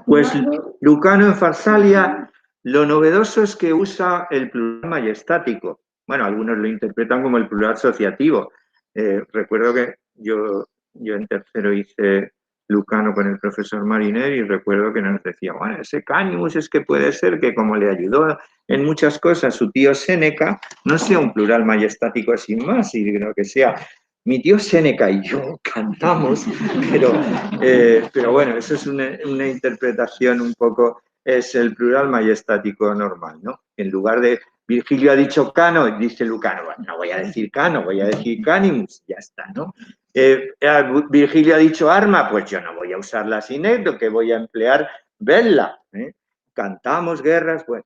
Pues Lucano en Farsalia, lo novedoso es que usa el plural majestático. Bueno, algunos lo interpretan como el plural asociativo. Recuerdo que yo en tercero hice Lucano con el profesor Mariner y recuerdo que nos decía, bueno, ese canimus es que puede ser que como le ayudó en muchas cosas su tío Séneca, no sea un plural majestático sin más, y creo que sea mi tío Séneca y yo cantamos, pero bueno, eso es una interpretación un poco, es el plural majestático normal, ¿no? En lugar de Virgilio ha dicho cano, dice Lucano, bueno, no voy a decir cano, voy a decir canimus, ya está, ¿no? Virgilio ha dicho arma, pues yo no voy a usar la sineto, que voy a emplear bella, ¿eh? Cantamos guerras, bueno.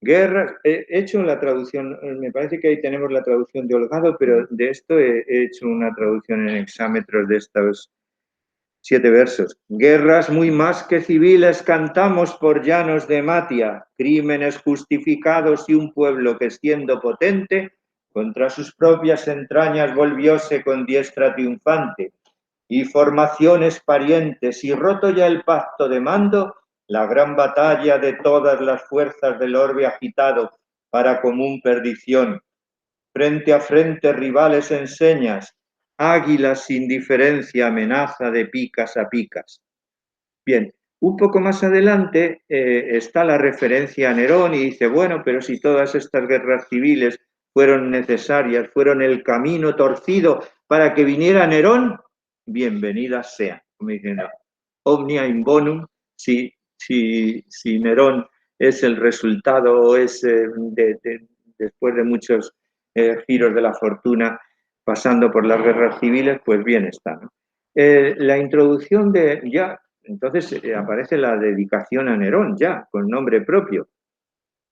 Guerras, he hecho la traducción, me parece que ahí tenemos la traducción de Holgado, pero de esto he hecho una traducción en hexámetros de estos 7 versos. Guerras muy más que civiles cantamos por llanos de Matia, crímenes justificados y un pueblo que siendo potente, contra sus propias entrañas volvióse con diestra triunfante, y formaciones parientes, y roto ya el pacto de mando, la gran batalla de todas las fuerzas del orbe agitado para común perdición. Frente a frente rivales enseñas, águilas sin diferencia, amenaza de picas a picas. Bien, un poco más adelante está la referencia a Nerón y dice, bueno, pero si todas estas guerras civiles fueron necesarias, fueron el camino torcido para que viniera Nerón, bienvenidas sean. Como diciendo, omnia in bonum, si Nerón es el resultado, es después de muchos giros de la fortuna, pasando por las guerras civiles, pues bien está, ¿no? La introducción de ya, entonces aparece la dedicación a Nerón ya, con nombre propio,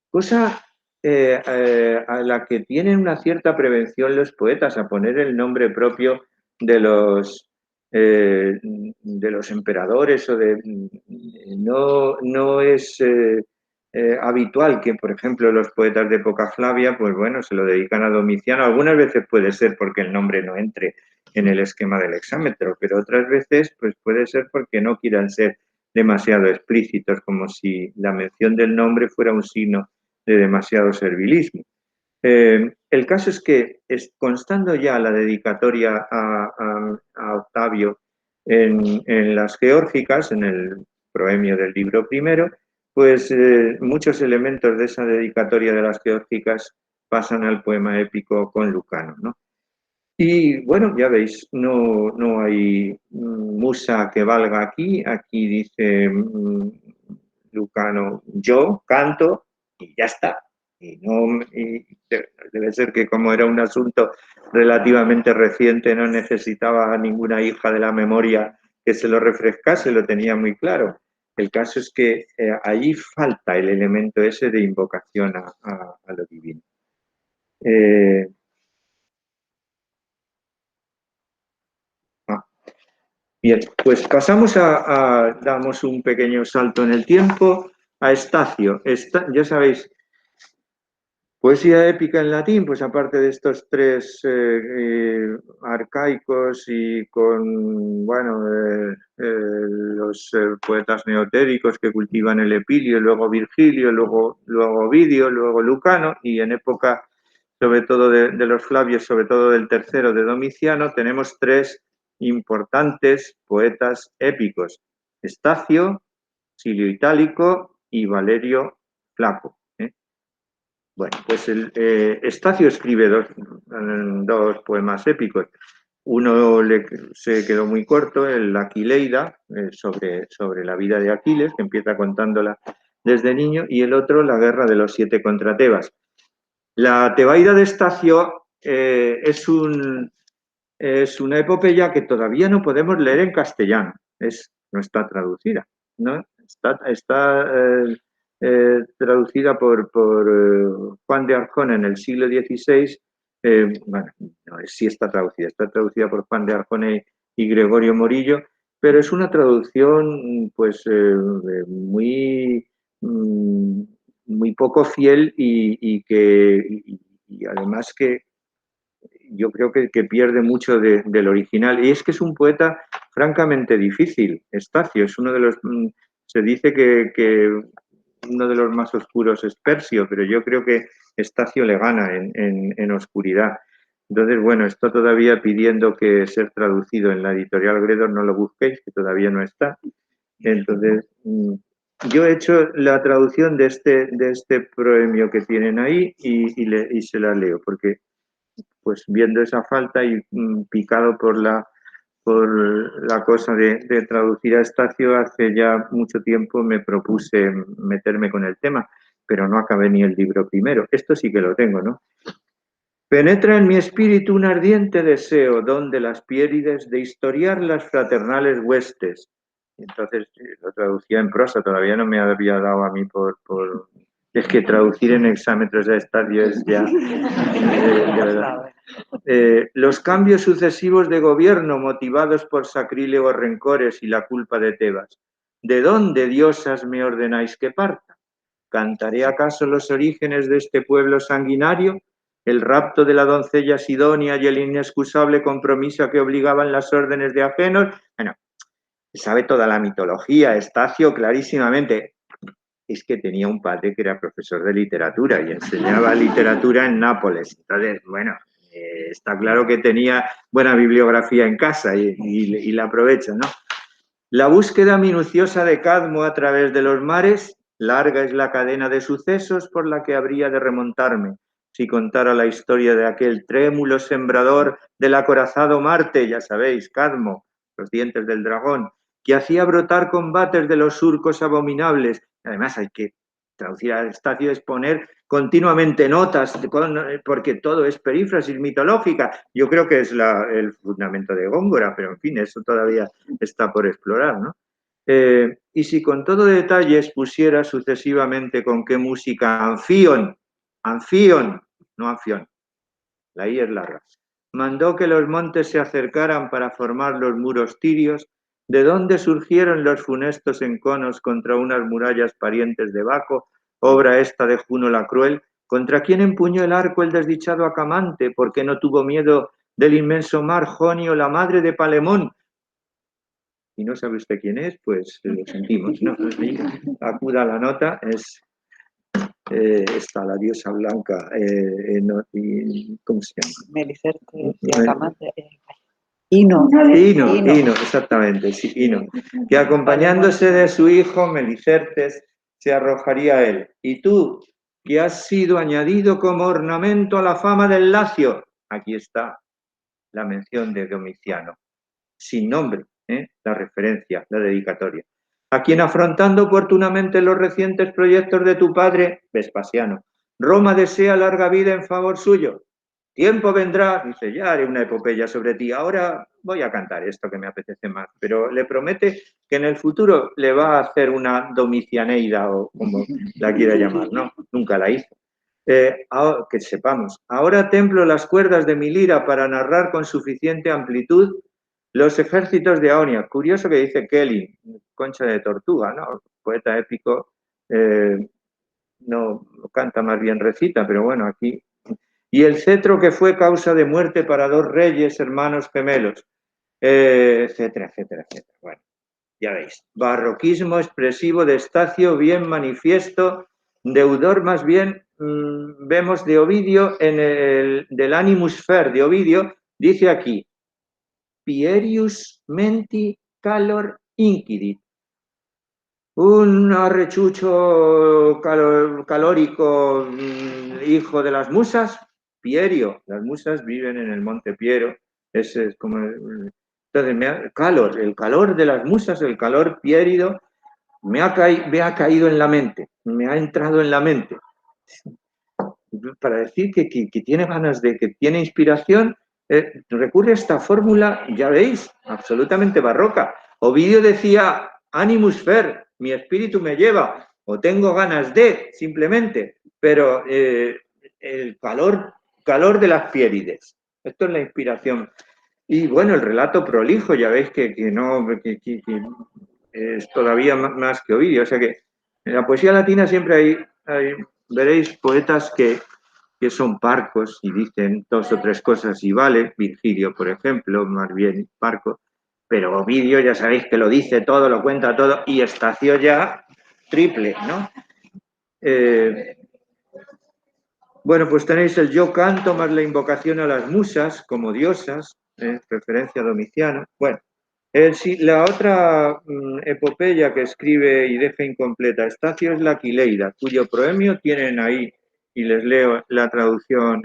cosa a la que tienen una cierta prevención los poetas, a poner el nombre propio de los emperadores o de... No es habitual que, por ejemplo, los poetas de época Flavia, pues bueno, se lo dedican a Domiciano. Algunas veces puede ser porque el nombre no entre en el esquema del hexámetro, pero otras veces pues puede ser porque no quieran ser demasiado explícitos, como si la mención del nombre fuera un signo de demasiado servilismo. El caso es que, constando ya la dedicatoria a Octavio en las Geórgicas, en el proemio del libro primero, pues muchos elementos de esa dedicatoria de las Geórgicas pasan al poema épico con Lucano, ¿no? Y bueno, ya veis, no hay musa que valga aquí. Aquí dice Lucano, yo canto y ya está. y debe ser que como era un asunto relativamente reciente, no necesitaba a ninguna hija de la memoria que se lo refrescase, lo tenía muy claro. El caso es que allí falta el elemento ese de invocación a lo divino. Bien, pues pasamos damos un pequeño salto en el tiempo a Estacio. Ya sabéis, poesía épica en latín, pues aparte de estos tres arcaicos y con, bueno, los poetas neotéricos que cultivan el Epilio, luego Virgilio, luego Ovidio, luego Lucano, y en época, sobre todo de los Flavios, sobre todo del tercero de Domiciano, tenemos tres importantes poetas épicos: Estacio, Silio Itálico y Valerio Flaco. Bueno, pues Estacio escribe dos poemas épicos. Uno se quedó muy corto, el Aquileida, sobre la vida de Aquiles, que empieza contándola desde niño, y el otro, La guerra de los 7 contra Tebas. La Tebaida de Estacio es una epopeya que todavía no podemos leer en castellano, no está traducida, ¿no? Está traducida por Juan de Arjona en el siglo XVI. Bueno, no, sí está traducida por Juan de Arjona y Gregorio Morillo, pero es una traducción pues muy, muy poco fiel y además que yo creo que pierde mucho del original. Y es que es un poeta francamente difícil. Estacio es uno de los... Se dice que uno de los más oscuros es Persio, pero yo creo que Estacio le gana en oscuridad. Entonces, bueno, está todavía pidiendo que ser traducido en la editorial Gredor, no lo busquéis, que todavía no está. Entonces, yo he hecho la traducción de este proemio que tienen ahí y se la leo, porque pues viendo esa falta y picado por la cosa de traducir a Estacio, hace ya mucho tiempo me propuse meterme con el tema, pero no acabé ni el libro primero. Esto sí que lo tengo, ¿no? Penetra en mi espíritu un ardiente deseo, donde las piérides de historiar las fraternales huestes. Entonces lo traducía en prosa, todavía no me había dado a mí Es que traducir en hexámetros de Estacio es ya... de verdad. Los cambios sucesivos de gobierno motivados por sacrílegos rencores y la culpa de Tebas. ¿De dónde, diosas, me ordenáis que parta? ¿Cantaré acaso los orígenes de este pueblo sanguinario? El rapto de la doncella Sidonia y el inexcusable compromiso que obligaban las órdenes de ajenos. Bueno, sabe toda la mitología, Estacio clarísimamente. Es que tenía un padre que era profesor de literatura y enseñaba literatura en Nápoles. Entonces, bueno, está claro que tenía buena bibliografía en casa y la aprovecha, ¿no? La búsqueda minuciosa de Cadmo a través de los mares, larga es la cadena de sucesos por la que habría de remontarme, si contara la historia de aquel trémulo sembrador del acorazado Marte, ya sabéis, Cadmo, los dientes del dragón, que hacía brotar combates de los surcos abominables. Además hay que traducir al Estacio, es poner continuamente notas, porque todo es perífrasis mitológica. Yo creo que es el fundamento de Góngora, pero en fin, eso todavía está por explorar, ¿no? Y si con todo detalle expusiera sucesivamente con qué música Anfión, no Anfión, la I es larga, mandó que los montes se acercaran para formar los muros tirios, de donde surgieron los funestos enconos contra unas murallas parientes de Baco, obra esta de Juno la Cruel, contra quien empuñó el arco el desdichado Acamante, porque no tuvo miedo del inmenso mar Jonio, la madre de Palemón. Y no sabe usted quién es, pues lo sentimos, ¿no? Acuda a la nota, está la diosa blanca, ¿cómo se llama? Melicerte y Acamante. Ino, exactamente, sí, Ino, que acompañándose de su hijo Melicertes se arrojaría a él. Y tú, que has sido añadido como ornamento a la fama del Lacio, aquí está la mención de Domiciano, sin nombre, la referencia, la dedicatoria, a quien afrontando oportunamente los recientes proyectos de tu padre, Vespasiano, Roma desea larga vida en favor suyo. Tiempo vendrá, dice, ya haré una epopeya sobre ti, ahora voy a cantar esto que me apetece más, pero le promete que en el futuro le va a hacer una Domicianeida o como la quiera llamar, ¿no? Nunca la hizo. Que sepamos, ahora templo las cuerdas de mi lira para narrar con suficiente amplitud los ejércitos de Aonia. Curioso que dice Kelly, concha de tortuga, ¿no? Poeta épico, no canta, más bien recita, pero bueno, aquí. Y el cetro que fue causa de muerte para dos reyes, hermanos gemelos, etcétera, etcétera, etcétera. Bueno, ya veis. Barroquismo expresivo de Estacio, bien manifiesto, deudor más bien, vemos de Ovidio en el del Animus Fer de Ovidio, dice aquí, Pierius menti calor inquidit. Un arrechucho calórico, hijo de las musas, Pierio. Las musas viven en el monte Piero. Ese es como entonces, el calor de las musas, el calor piérido, me ha caído en la mente, me ha entrado en la mente. Para decir que tiene ganas de, que tiene inspiración, recurre a esta fórmula, ya veis, absolutamente barroca. Ovidio decía, animus fer, mi espíritu me lleva, o tengo ganas de, simplemente, pero el calor de las piérides. Esto es la inspiración. Y bueno, el relato prolijo, ya veis que es todavía más que Ovidio. O sea que en la poesía latina siempre hay veréis poetas que son parcos y dicen dos o tres cosas y vale. Virgilio, por ejemplo, más bien parco. Pero Ovidio ya sabéis que lo dice todo, lo cuenta todo, y Estacio ya triple, ¿no? Bueno, pues tenéis el yo canto más la invocación a las musas como diosas, referencia a Domiciano. Bueno, la otra epopeya que escribe y deja incompleta Estacio es la Aquileida, cuyo proemio tienen ahí, y les leo la traducción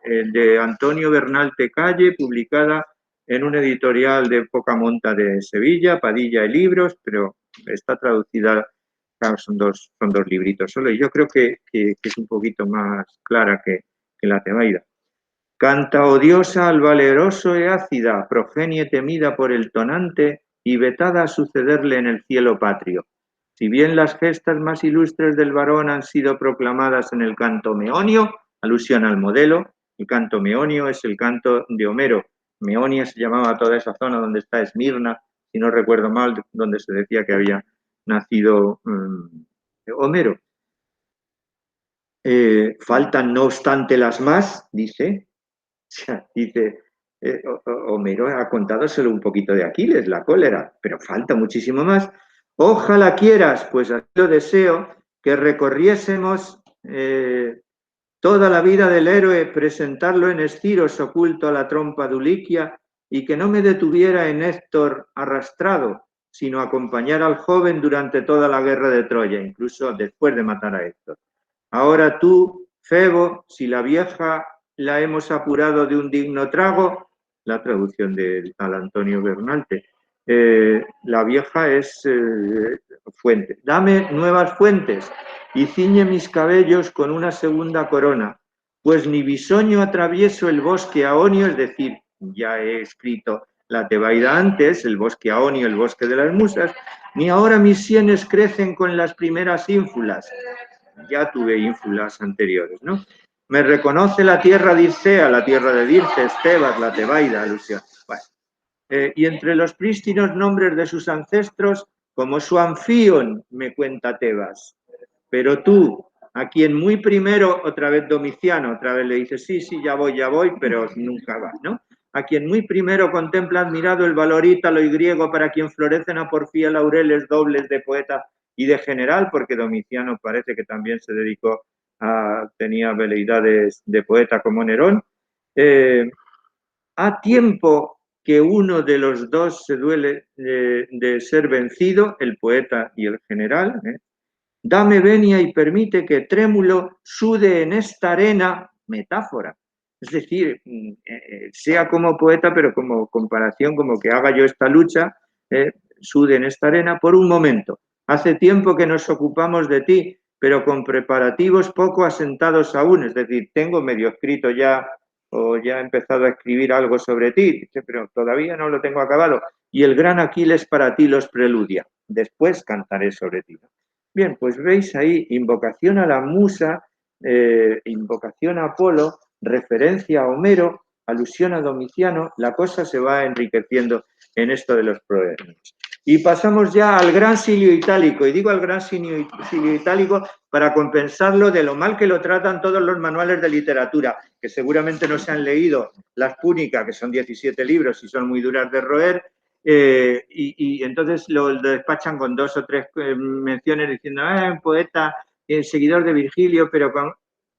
de Antonio Bernal Tecalle, publicada en un editorial de poca monta de Sevilla, Padilla y Libros, pero está traducida. Claro, son dos libritos solo, y yo creo que es un poquito más clara que la Tebaida. Canta odiosa al valeroso e ácida, progenie temida por el tonante y vetada a sucederle en el cielo patrio. Si bien las gestas más ilustres del varón han sido proclamadas en el canto meonio, alusión al modelo, el canto meonio es el canto de Homero. Meonia se llamaba toda esa zona donde está Esmirna, si no recuerdo mal, donde se decía que había nacido Homero. Faltan no obstante las más, dice, Homero ha contado solo un poquito de Aquiles, la cólera, pero falta muchísimo más. Ojalá quieras, pues así lo deseo, que recorriésemos toda la vida del héroe, presentarlo en Esciros oculto a la trompa de Uliquia, y que no me detuviera en Héctor arrastrado, sino acompañar al joven durante toda la guerra de Troya, incluso después de matar a Héctor. Ahora tú, Febo, si la vieja la hemos apurado de un digno trago, la traducción de tal Antonio Bernalte, la vieja es fuente. Dame nuevas fuentes y ciñe mis cabellos con una segunda corona, pues ni bisoño atravieso el bosque aonio, es decir, ya he escrito la Tebaida antes, el bosque aonio, el bosque de las musas, ni ahora mis sienes crecen con las primeras ínfulas. Ya tuve ínfulas anteriores, ¿no? Me reconoce la tierra dircea, la tierra de Dirces, Tebas, la Tebaida, alusión. Bueno. Y entre los prístinos nombres de sus ancestros, como su anfión, me cuenta Tebas. Pero tú, a quien muy primero, otra vez Domiciano, otra vez le dice, sí, ya voy, pero nunca va, ¿no? A quien muy primero contempla admirado el valor ítalo y griego, para quien florecen a porfía laureles dobles de poeta y de general, porque Domiciano parece que también se dedicó tenía veleidades de poeta como Nerón. A tiempo que uno de los dos se duele de ser vencido, el poeta y el general, dame venia y permite que trémulo sude en esta arena, metáfora. Es decir, sea como poeta, pero como comparación, como que haga yo esta lucha, sude en esta arena por un momento. Hace tiempo que nos ocupamos de ti, pero con preparativos poco asentados aún, es decir, tengo medio escrito ya o ya he empezado a escribir algo sobre ti, dice, pero todavía no lo tengo acabado. Y el gran Aquiles para ti los preludia, después cantaré sobre ti. Bien, pues veis ahí, invocación a la musa, invocación a Apolo, referencia a Homero, alusión a Domiciano, la cosa se va enriqueciendo en esto de los proverbios. Y pasamos ya al gran Silio Itálico, y digo al gran Silio Itálico para compensarlo de lo mal que lo tratan todos los manuales de literatura, que seguramente no se han leído las Púnicas, que son 17 libros y son muy duras de roer, y entonces lo despachan con 2 o 3 menciones diciendo, poeta, seguidor de Virgilio, pero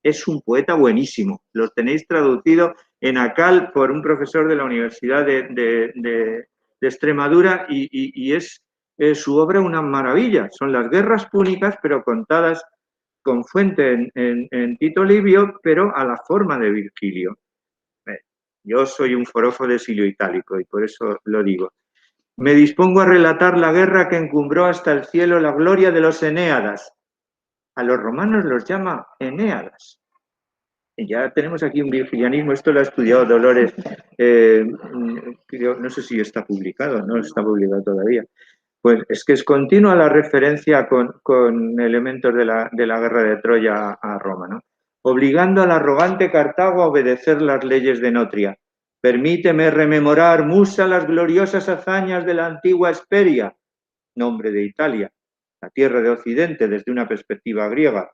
es un poeta buenísimo. Lo tenéis traducido en Acal por un profesor de la Universidad de Extremadura y es su obra una maravilla. Son las guerras púnicas, pero contadas con fuente en Tito Livio, pero a la forma de Virgilio. Yo soy un forofo de Silio Itálico y por eso lo digo. Me dispongo a relatar la guerra que encumbró hasta el cielo la gloria de los Enéadas. A los romanos los llama Enéadas. Y ya tenemos aquí un virgilianismo, esto lo ha estudiado Dolores, no sé si está publicado, no está publicado todavía. Pues es que es continua la referencia con elementos de la guerra de Troya a Roma, ¿no? Obligando al arrogante Cartago a obedecer las leyes de Notria. Permíteme rememorar, musa, las gloriosas hazañas de la antigua Hesperia, nombre de Italia, la tierra de Occidente desde una perspectiva griega.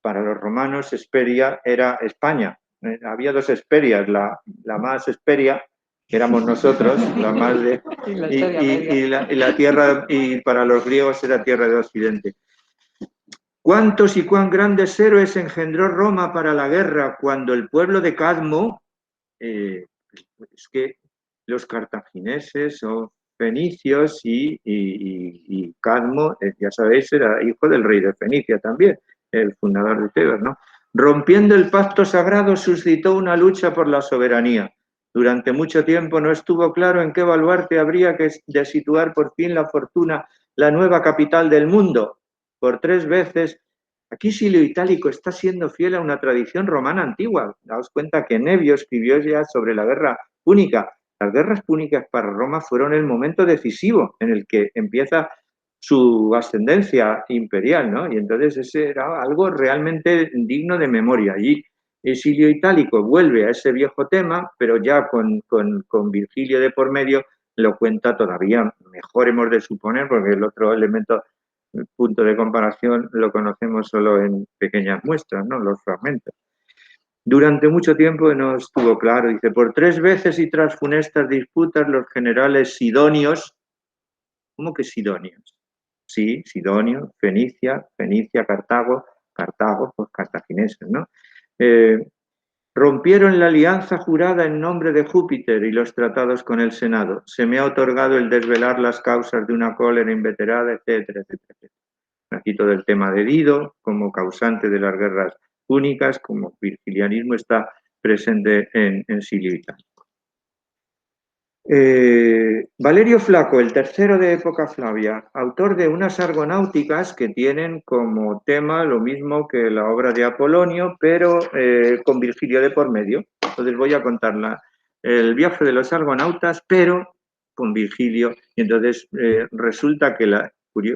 Para los romanos Hesperia era España. Había 2 Hesperias, la más Hesperia, que éramos nosotros, la más de... y la tierra, y para los griegos era tierra de Occidente. ¿Cuántos y cuán grandes héroes engendró Roma para la guerra cuando el pueblo de Cadmo, es que los cartagineses o fenicios y Cadmo, ya sabéis, era hijo del rey de Fenicia también, el fundador de Tebas, ¿no? Rompiendo el pacto sagrado suscitó una lucha por la soberanía. Durante mucho tiempo no estuvo claro en qué baluarte habría que de situar por fin la fortuna, la nueva capital del mundo. Por 3 veces, aquí Silio Itálico está siendo fiel a una tradición romana antigua. Daos cuenta que Nevio escribió ya sobre la guerra púnica. Las guerras púnicas para Roma fueron el momento decisivo en el que empieza su ascendencia imperial, ¿no? Y entonces ese era algo realmente digno de memoria. Allí Silio Itálico vuelve a ese viejo tema, pero ya con Virgilio de por medio lo cuenta todavía mejor, hemos de suponer, porque el otro elemento, el punto de comparación, lo conocemos solo en pequeñas muestras, ¿no? Los fragmentos. Durante mucho tiempo no estuvo claro, dice, por 3 veces y tras funestas disputas los generales sidonios, ¿cómo que sidonios? Sí, Sidonio, Fenicia, Cartago, pues cartagineses, ¿no? Rompieron la alianza jurada en nombre de Júpiter y los tratados con el Senado. Se me ha otorgado el desvelar las causas de una cólera inveterada, etcétera, etcétera, etcétera. Aquí todo el tema de Dido como causante de las guerras púnicas, como virgilianismo está presente en Silio Itálico. Valerio Flaco, el tercero de época Flavia, autor de unas argonáuticas que tienen como tema lo mismo que la obra de Apolonio, pero con Virgilio de por medio. Entonces voy a contarla. El viaje de los argonautas, pero con Virgilio. Y entonces resulta que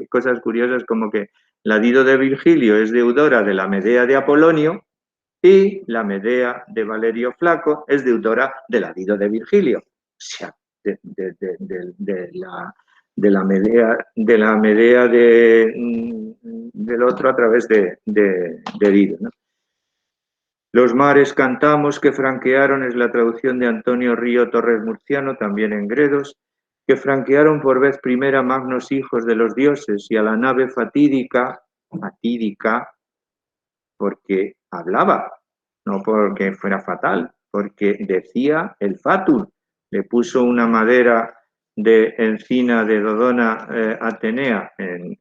cosas curiosas como que la Dido de Virgilio es deudora de la Medea de Apolonio y la Medea de Valerio Flaco es deudora de la Dido de Virgilio. O sea, de la Medea del otro a través de Dido, ¿no? Los mares cantamos que franquearon, es la traducción de Antonio Río Torres Murciano, también en Gredos, que franquearon por vez primera magnos hijos de los dioses y a la nave fatídica, porque hablaba, no porque fuera fatal, porque decía el fatum, le puso una madera de encina de Dodona Atenea en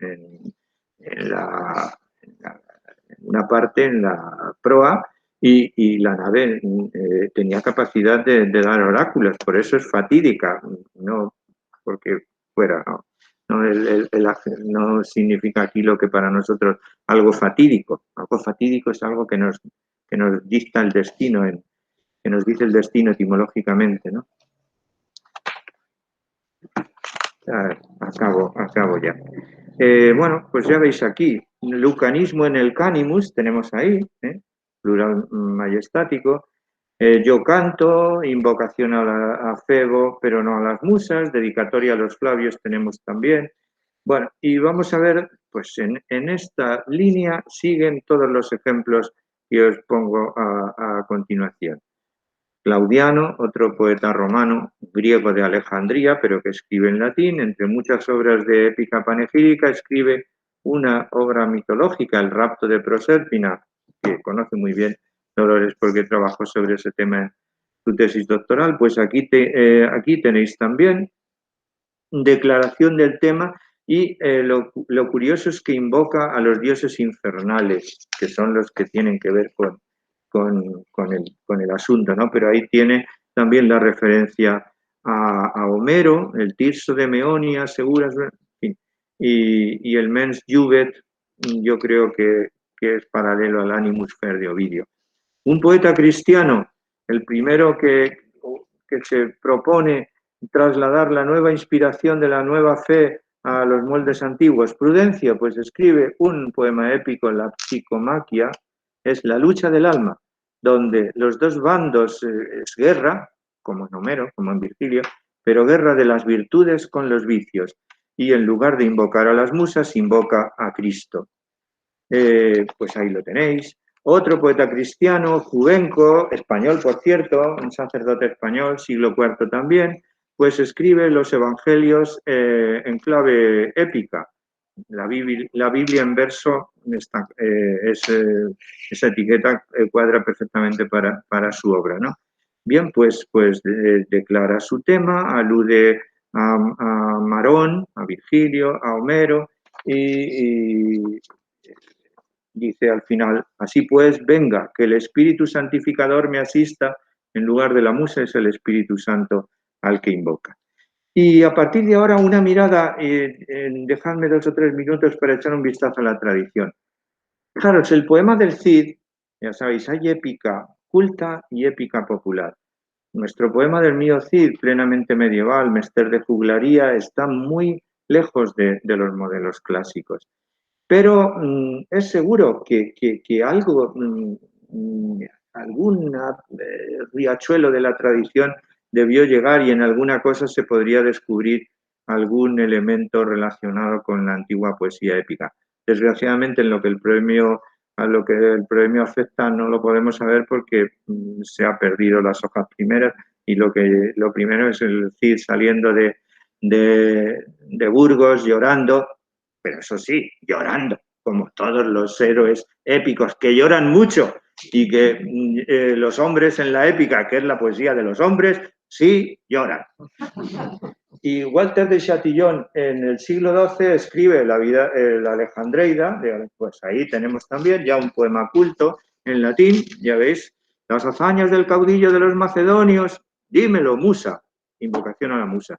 una parte, en la proa, y la nave tenía capacidad de dar oráculos, por eso es fatídica, no porque fuera, ¿no? No, no significa aquí lo que para nosotros algo fatídico. Algo fatídico es algo que nos dicta el destino, que nos dice el destino etimológicamente, ¿no? Acabo ya. Bueno, pues ya veis aquí, lucanismo en el canimus, tenemos ahí, plural majestático. Yo canto, invocación a Febo, pero no a las musas, dedicatoria a los Flavios tenemos también. Bueno, y vamos a ver, pues en esta línea siguen todos los ejemplos que os pongo a continuación. Claudiano, otro poeta romano, griego de Alejandría, pero que escribe en latín, entre muchas obras de épica panegírica, escribe una obra mitológica, El rapto de Proserpina, que conoce muy bien Dolores porque trabajó sobre ese tema en su tesis doctoral. Pues aquí tenéis también declaración del tema y lo curioso es que invoca a los dioses infernales, que son los que tienen que ver con el asunto, ¿no? Pero ahí tiene también la referencia a Homero, el Tirso de Meonia, Seguras, en fin, y el Mens Juvet, yo creo que es paralelo al Animus Fer de Ovidio. Un poeta cristiano, el primero que se propone trasladar la nueva inspiración de la nueva fe a los moldes antiguos. Prudencio, pues escribe un poema épico, La Psicomaquia, es la lucha del alma, donde los dos bandos es guerra, como en Homero, como en Virgilio, pero guerra de las virtudes con los vicios. Y en lugar de invocar a las musas, invoca a Cristo. Pues ahí lo tenéis. Otro poeta cristiano, Juvenco, español por cierto, un sacerdote español, siglo IV también, pues escribe los evangelios en clave épica. La Biblia en verso, esa etiqueta cuadra perfectamente para su obra, ¿no? Bien, pues declara su tema, alude a Marón, a Virgilio, a Homero y dice al final, así pues, venga, que el Espíritu Santificador me asista, en lugar de la musa es el Espíritu Santo al que invoca. Y a partir de ahora una mirada, dejadme 2 o 3 minutos para echar un vistazo a la tradición. Fijaros, el poema del Cid, ya sabéis, hay épica culta y épica popular. Nuestro poema del mío Cid, plenamente medieval, Mester de Juglaría, está muy lejos de los modelos clásicos. Pero es seguro que algo, algún riachuelo de la tradición debió llegar y en alguna cosa se podría descubrir algún elemento relacionado con la antigua poesía épica. Desgraciadamente, a lo que el premio afecta no lo podemos saber porque se ha perdido las hojas primeras y lo primero es el Cid saliendo de Burgos llorando, pero eso sí, llorando, como todos los héroes épicos que lloran mucho y que los hombres en la épica, que es la poesía de los hombres, sí lloran. Y Walter de Chatillon en el siglo XII escribe la Alejandreida, pues ahí tenemos también ya un poema culto en latín, ya veis, las hazañas del caudillo de los macedonios, dímelo, musa, invocación a la musa.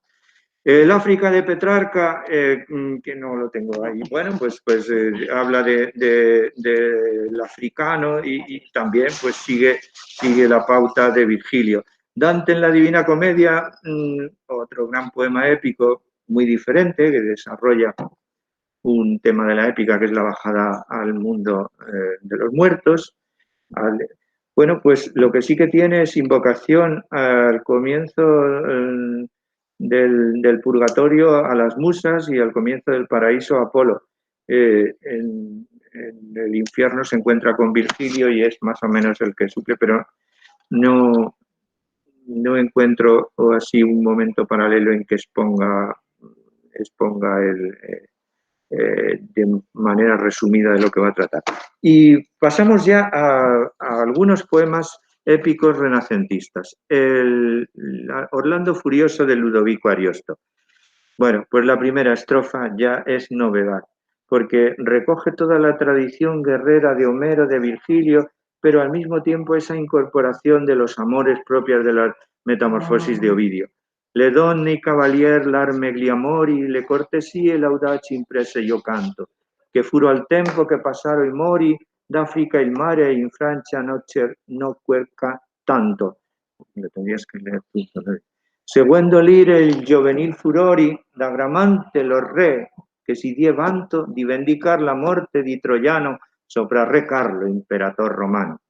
El África de Petrarca, que no lo tengo ahí, bueno, pues habla del africano y también pues sigue la pauta de Virgilio. Dante en la Divina Comedia, otro gran poema épico muy diferente que desarrolla un tema de la épica que es la bajada al mundo de los muertos. Bueno, pues lo que sí que tiene es invocación al comienzo del purgatorio a las musas y al comienzo del paraíso a Apolo. En el infierno se encuentra con Virgilio y es más o menos el que suple, pero no encuentro así un momento paralelo en que exponga de manera resumida de lo que va a tratar. Y pasamos ya a algunos poemas épicos renacentistas. Orlando Furioso de Ludovico Ariosto. Bueno, pues la primera estrofa ya es novedad, porque recoge toda la tradición guerrera de Homero, de Virgilio, pero al mismo tiempo esa incorporación de los amores propias de la metamorfosis de Ovidio. le donne i cavalier l'arme gli amori, le cortesie e l'audaci imprese io canto, che furo al tempo che passaro i mori, d'Africa il mare in Francia nocquer tanto. Lo tendrías que leer tú, ¿no? Seguendo l'ire il giovenil furori, da Gramante lo re, che si die vanto di vendicar la morte di Troyano sopra re Carlo, imperator romano.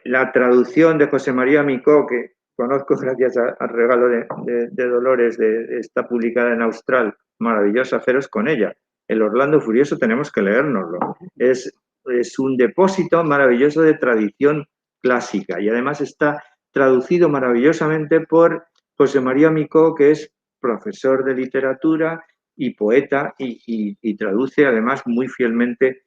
La traducción de José María Micó, que conozco gracias al regalo de Dolores, está publicada en Austral, maravillosa, haceros con ella. El Orlando Furioso tenemos que leérnoslo. Es un depósito maravilloso de tradición clásica y además está traducido maravillosamente por José María Micó, que es profesor de literatura y poeta y traduce además muy fielmente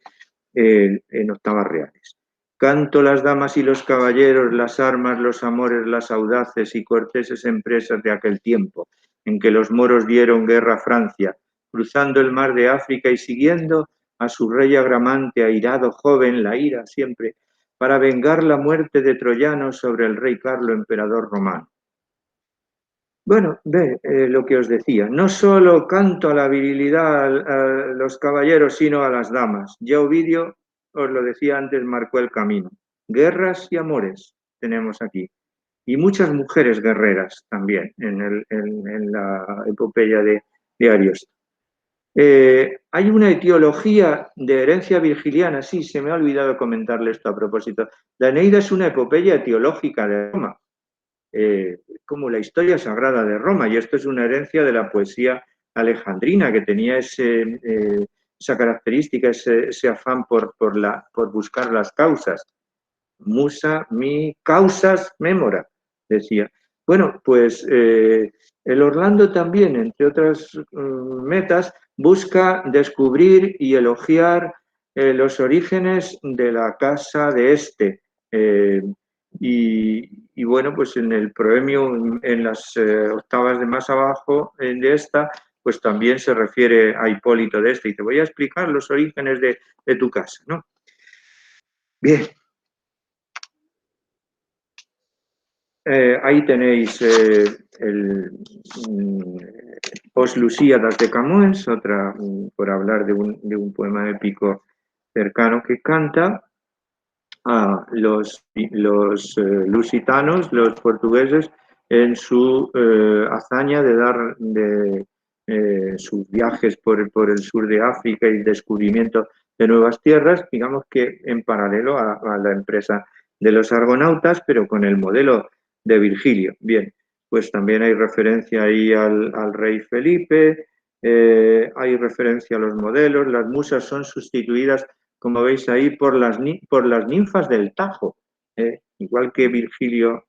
en octavas reales. Canto las damas y los caballeros, las armas, los amores, las audaces y corteses empresas de aquel tiempo, en que los moros dieron guerra a Francia, cruzando el mar de África y siguiendo a su rey Agramante, airado joven, la ira siempre, para vengar la muerte de Troyano sobre el rey Carlo, emperador romano. Bueno, ve lo que os decía, no solo canto a la virilidad a los caballeros, sino a las damas. Ya Ovidio, os lo decía antes, marcó el camino. Guerras y amores tenemos aquí. Y muchas mujeres guerreras también en la epopeya de Ariosto. Hay una etiología de herencia virgiliana, sí, se me ha olvidado comentarle esto a propósito. La Eneida es una epopeya etiológica de Roma. Como la historia sagrada de Roma, y esto es una herencia de la poesía alejandrina, que tenía esa característica, ese afán por buscar las causas. Musa mi causas memora, decía. Bueno, pues el Orlando también, entre otras metas, busca descubrir y elogiar los orígenes de la casa de este. Y bueno, pues en el proemio, en las octavas de más abajo de esta, pues también se refiere a Hipólito de este y te voy a explicar los orígenes de tu casa, ¿no? Bien. Ahí tenéis el Os Lusíadas de Camões, otra, por hablar de un poema épico cercano que canta a los lusitanos, los portugueses, en su hazaña de dar sus viajes por el sur de África y el descubrimiento de nuevas tierras, digamos que en paralelo a la empresa de los argonautas, pero con el modelo de Virgilio. Bien, pues también hay referencia ahí al rey Felipe, hay referencia a los modelos, las musas son sustituidas, como veis ahí, por las ninfas del Tajo, igual que Virgilio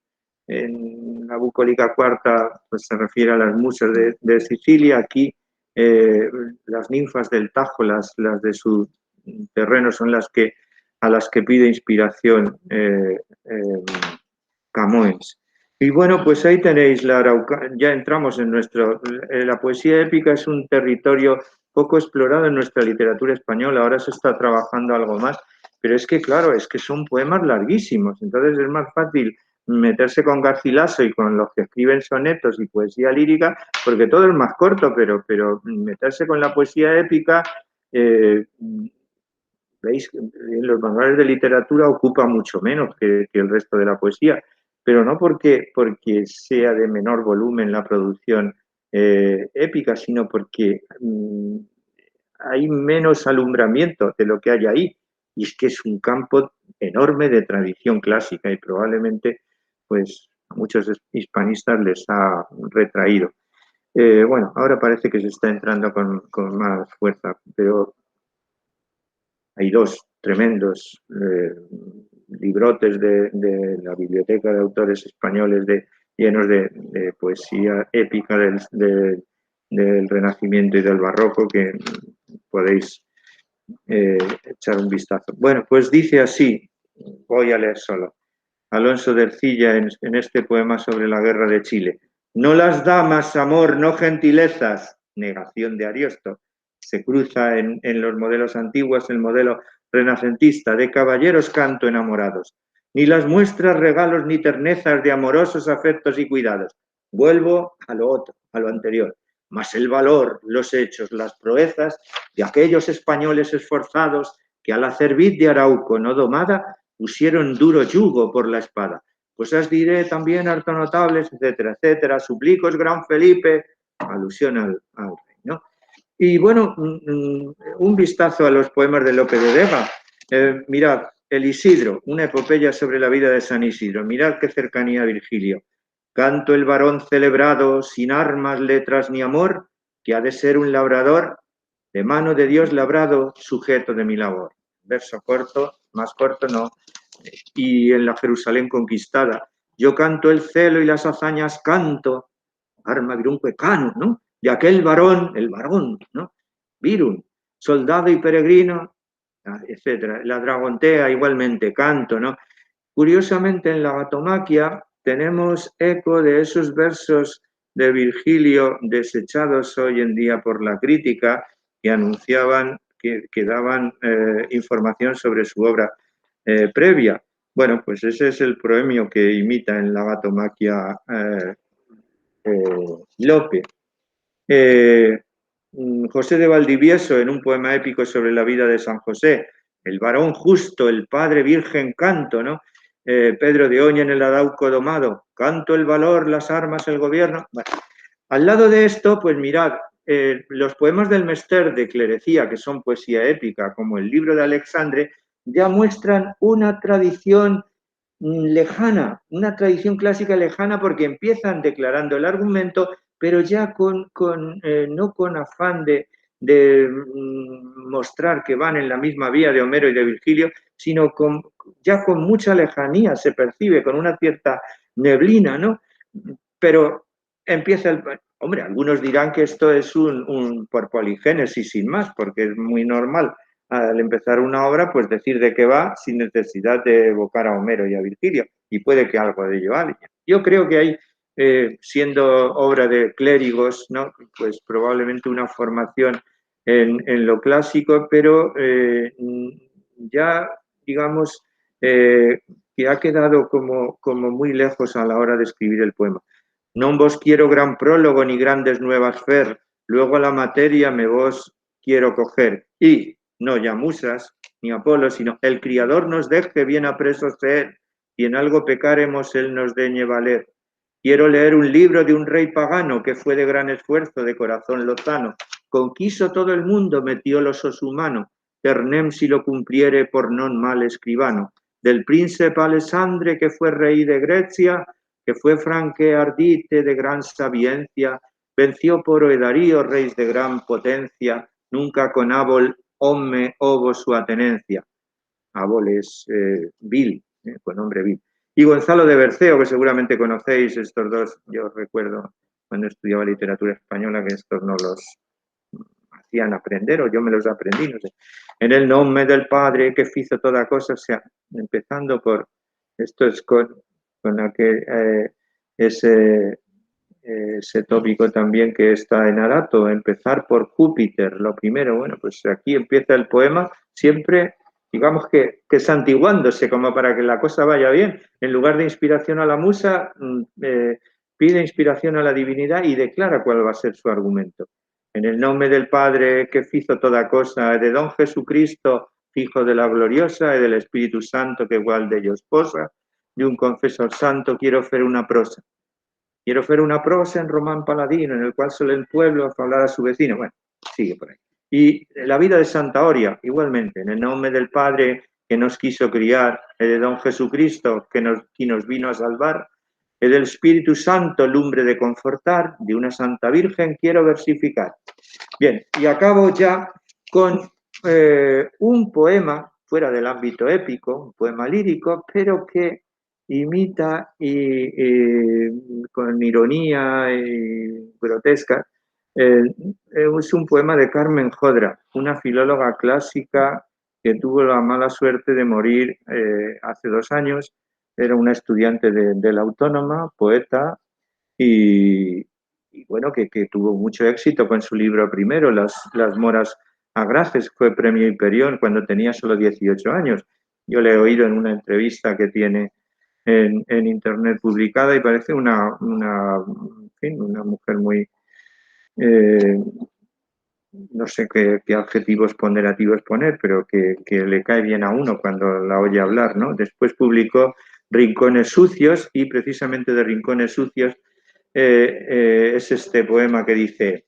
en la bucólica cuarta pues se refiere a las musas de Sicilia, aquí las ninfas del Tajo, las de su terreno, son a las que pide inspiración Camões. Y bueno, pues ahí tenéis la Araucanía, ya entramos en la poesía épica es un territorio poco explorado en nuestra literatura española, ahora se está trabajando algo más, pero es que claro, es que son poemas larguísimos, entonces es más fácil meterse con Garcilaso y con los que escriben sonetos y poesía lírica, porque todo es más corto, pero meterse con la poesía épica, veis, en los manuales de literatura ocupa mucho menos que el resto de la poesía, pero no porque sea de menor volumen la producción épica, sino porque hay menos alumbramiento de lo que hay ahí, y es que es un campo enorme de tradición clásica y probablemente pues a muchos hispanistas les ha retraído. Bueno, ahora parece que se está entrando con más fuerza, pero hay dos tremendos librotes de la biblioteca de autores españoles llenos de poesía épica del Renacimiento y del Barroco que podéis echar un vistazo. Bueno, pues dice así, voy a leer solo, Alonso de Ercilla en este poema sobre la guerra de Chile. No las damas, amor, no gentilezas, negación de Ariosto. Se cruza en los modelos antiguos el modelo renacentista de caballeros canto enamorados, ni las muestras, regalos ni ternezas de amorosos afectos y cuidados. Vuelvo a lo otro, a lo anterior. Mas el valor, los hechos, las proezas de aquellos españoles esforzados que a la cerviz de Arauco no domada pusieron duro yugo por la espada. Cosas diré también harto notables, etcétera, etcétera. Suplicos, gran Felipe, alusión al rey, ¿no? Y bueno, un vistazo a los poemas de Lope de Vega. Mirad, el Isidro, una epopeya sobre la vida de San Isidro. Mirad qué cercanía a Virgilio. Canto el varón celebrado, sin armas, letras ni amor, que ha de ser un labrador, de mano de Dios labrado, sujeto de mi labor. Verso corto, más corto no. Y en la Jerusalén conquistada, yo canto el celo y las hazañas canto, arma virumque cano, ¿no? De aquel varón, el varón, ¿no? Virun, soldado y peregrino, etcétera. La dragontea igualmente, canto, ¿no? Curiosamente en la Gatomaquia tenemos eco de esos versos de Virgilio desechados hoy en día por la crítica que anunciaban, que daban información sobre su obra previa. Bueno, pues ese es el proemio que imita en la Gatomaquia Lope. José de Valdivieso, en un poema épico sobre la vida de San José, el varón justo, el padre virgen canto, ¿no? Pedro de Oña en el Arauco domado, canto el valor, las armas, el gobierno. Bueno, al lado de esto, pues mirad, los poemas del Mester de Clerecía, que son poesía épica, como el libro de Alexandre, ya muestran una tradición lejana, una tradición clásica lejana, porque empiezan declarando el argumento, pero ya no con afán de mostrar que van en la misma vía de Homero y de Virgilio, sino ya con mucha lejanía se percibe, con una cierta neblina, ¿no? Pero empieza Hombre, algunos dirán que esto es por poligénesis sin más, porque es muy normal al empezar una obra, pues decir de qué va sin necesidad de evocar a Homero y a Virgilio, y puede que algo de ello haya. Yo creo que hay, siendo obra de clérigos, ¿no? Pues probablemente una formación en lo clásico, pero ya, digamos, que ha quedado como muy lejos a la hora de escribir el poema. Non vos quiero gran prólogo ni grandes nuevas fer, luego a la materia me vos quiero coger. Y no ya musas ni Apolo, sino el Criador nos deje bien apresos ser, y en algo pecaremos él nos deñe valer. Quiero leer un libro de un rey pagano que fue de gran esfuerzo, de corazón lozano. Conquiso todo el mundo, metió los osos humanos. Ternem si lo cumpliere por non mal escribano. Del príncipe Alessandre que fue rey de Grecia, que fue franque ardite de gran sabiencia, venció por Darío, rey de gran potencia, nunca con Ábol homme hubo su atenencia. Ábol es vil, con nombre vil. Y Gonzalo de Berceo, que seguramente conocéis, estos dos, yo recuerdo cuando estudiaba literatura española que estos no los hacían aprender, o yo me los aprendí, no sé. En el nombre del Padre que hizo toda cosa, o sea, empezando por, esto es con ese tópico también que está en Arato, empezar por Júpiter, lo primero. Bueno, pues aquí empieza el poema, siempre, digamos que santiguándose, como para que la cosa vaya bien. En lugar de inspiración a la musa, pide inspiración a la divinidad y declara cuál va a ser su argumento. En el nombre del Padre que hizo toda cosa, de don Jesucristo, Hijo de la Gloriosa, y del Espíritu Santo que igual de ellos posa, de un confesor santo, quiero hacer una prosa. Quiero hacer una prosa en román paladino, en el cual solo el pueblo hablar a su vecino. Bueno, sigue por ahí. Y la vida de Santa Oria, igualmente, en el nombre del Padre que nos quiso criar, el de don Jesucristo que nos vino a salvar, el del Espíritu Santo, lumbre de confortar, de una Santa Virgen quiero versificar. Bien, y acabo ya con un poema fuera del ámbito épico, un poema lírico, pero que imita con ironía y grotesca. Es un poema de Carmen Jodra, una filóloga clásica que tuvo la mala suerte de morir hace 2 años. Era una estudiante de la Autónoma, poeta, y bueno, que tuvo mucho éxito con su libro primero, Las moras agraces, fue premio Hiperión cuando tenía solo 18 años. Yo le he oído en una entrevista que tiene en internet publicada y parece una fin, una mujer muy, no sé qué adjetivos ponderativos poner, pero que le cae bien a uno cuando la oye hablar, ¿no? Después publicó Rincones Sucios y precisamente de Rincones Sucios es este poema que dice: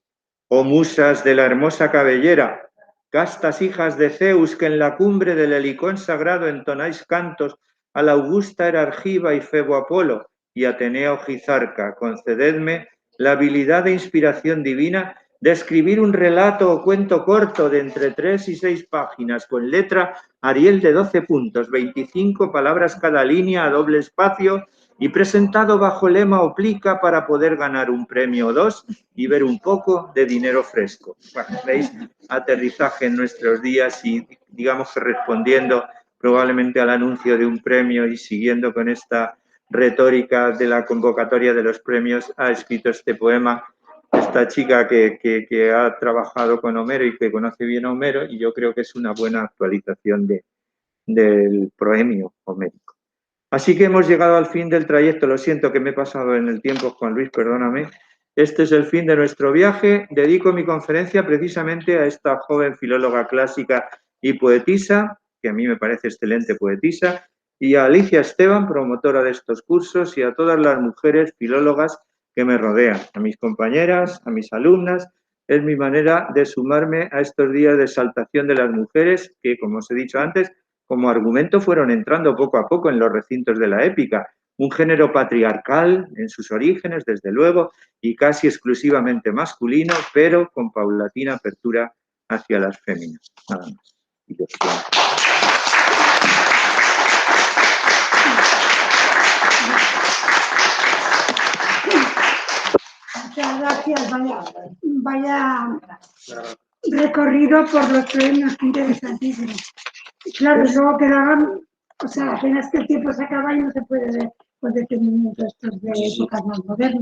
oh musas de la hermosa cabellera, castas hijas de Zeus, que en la cumbre del Helicón sagrado entonáis cantos a la augusta Erargiva y Febo Apolo y Atenea Ojizarca, concededme la habilidad de inspiración divina de escribir un relato o cuento corto de entre 3 y 6 páginas, con letra Ariel de 12 puntos, 25 palabras cada línea a doble espacio y presentado bajo lema o plica para poder ganar un premio o dos y ver un poco de dinero fresco. Bueno, veis, aterrizaje en nuestros días y digamos que respondiendo probablemente al anuncio de un premio y siguiendo con esta retórica de la convocatoria de los premios, ha escrito este poema esta chica que ha trabajado con Homero y que conoce bien a Homero, y yo creo que es una buena actualización del proemio homérico. Así que hemos llegado al fin del trayecto. Lo siento que me he pasado en el tiempo, Juan Luis, perdóname. Este es el fin de nuestro viaje. Dedico mi conferencia precisamente a esta joven filóloga clásica y poetisa, que a mí me parece excelente poetisa, y a Alicia Esteban, promotora de estos cursos, y a todas las mujeres filólogas que me rodean, a mis compañeras, a mis alumnas. Es mi manera de sumarme a estos días de exaltación de las mujeres que, como os he dicho antes, como argumento fueron entrando poco a poco en los recintos de la épica, un género patriarcal en sus orígenes, desde luego, y casi exclusivamente masculino, pero con paulatina apertura hacia las féminas. Nada más. Y Dios quiera. Muchas gracias, vaya recorrido por los premios, qué interesantísimo. Claro, luego quedaban, o sea, apenas que el tiempo se acaba y no se puede ver con detenimiento estos de épocas más modernas.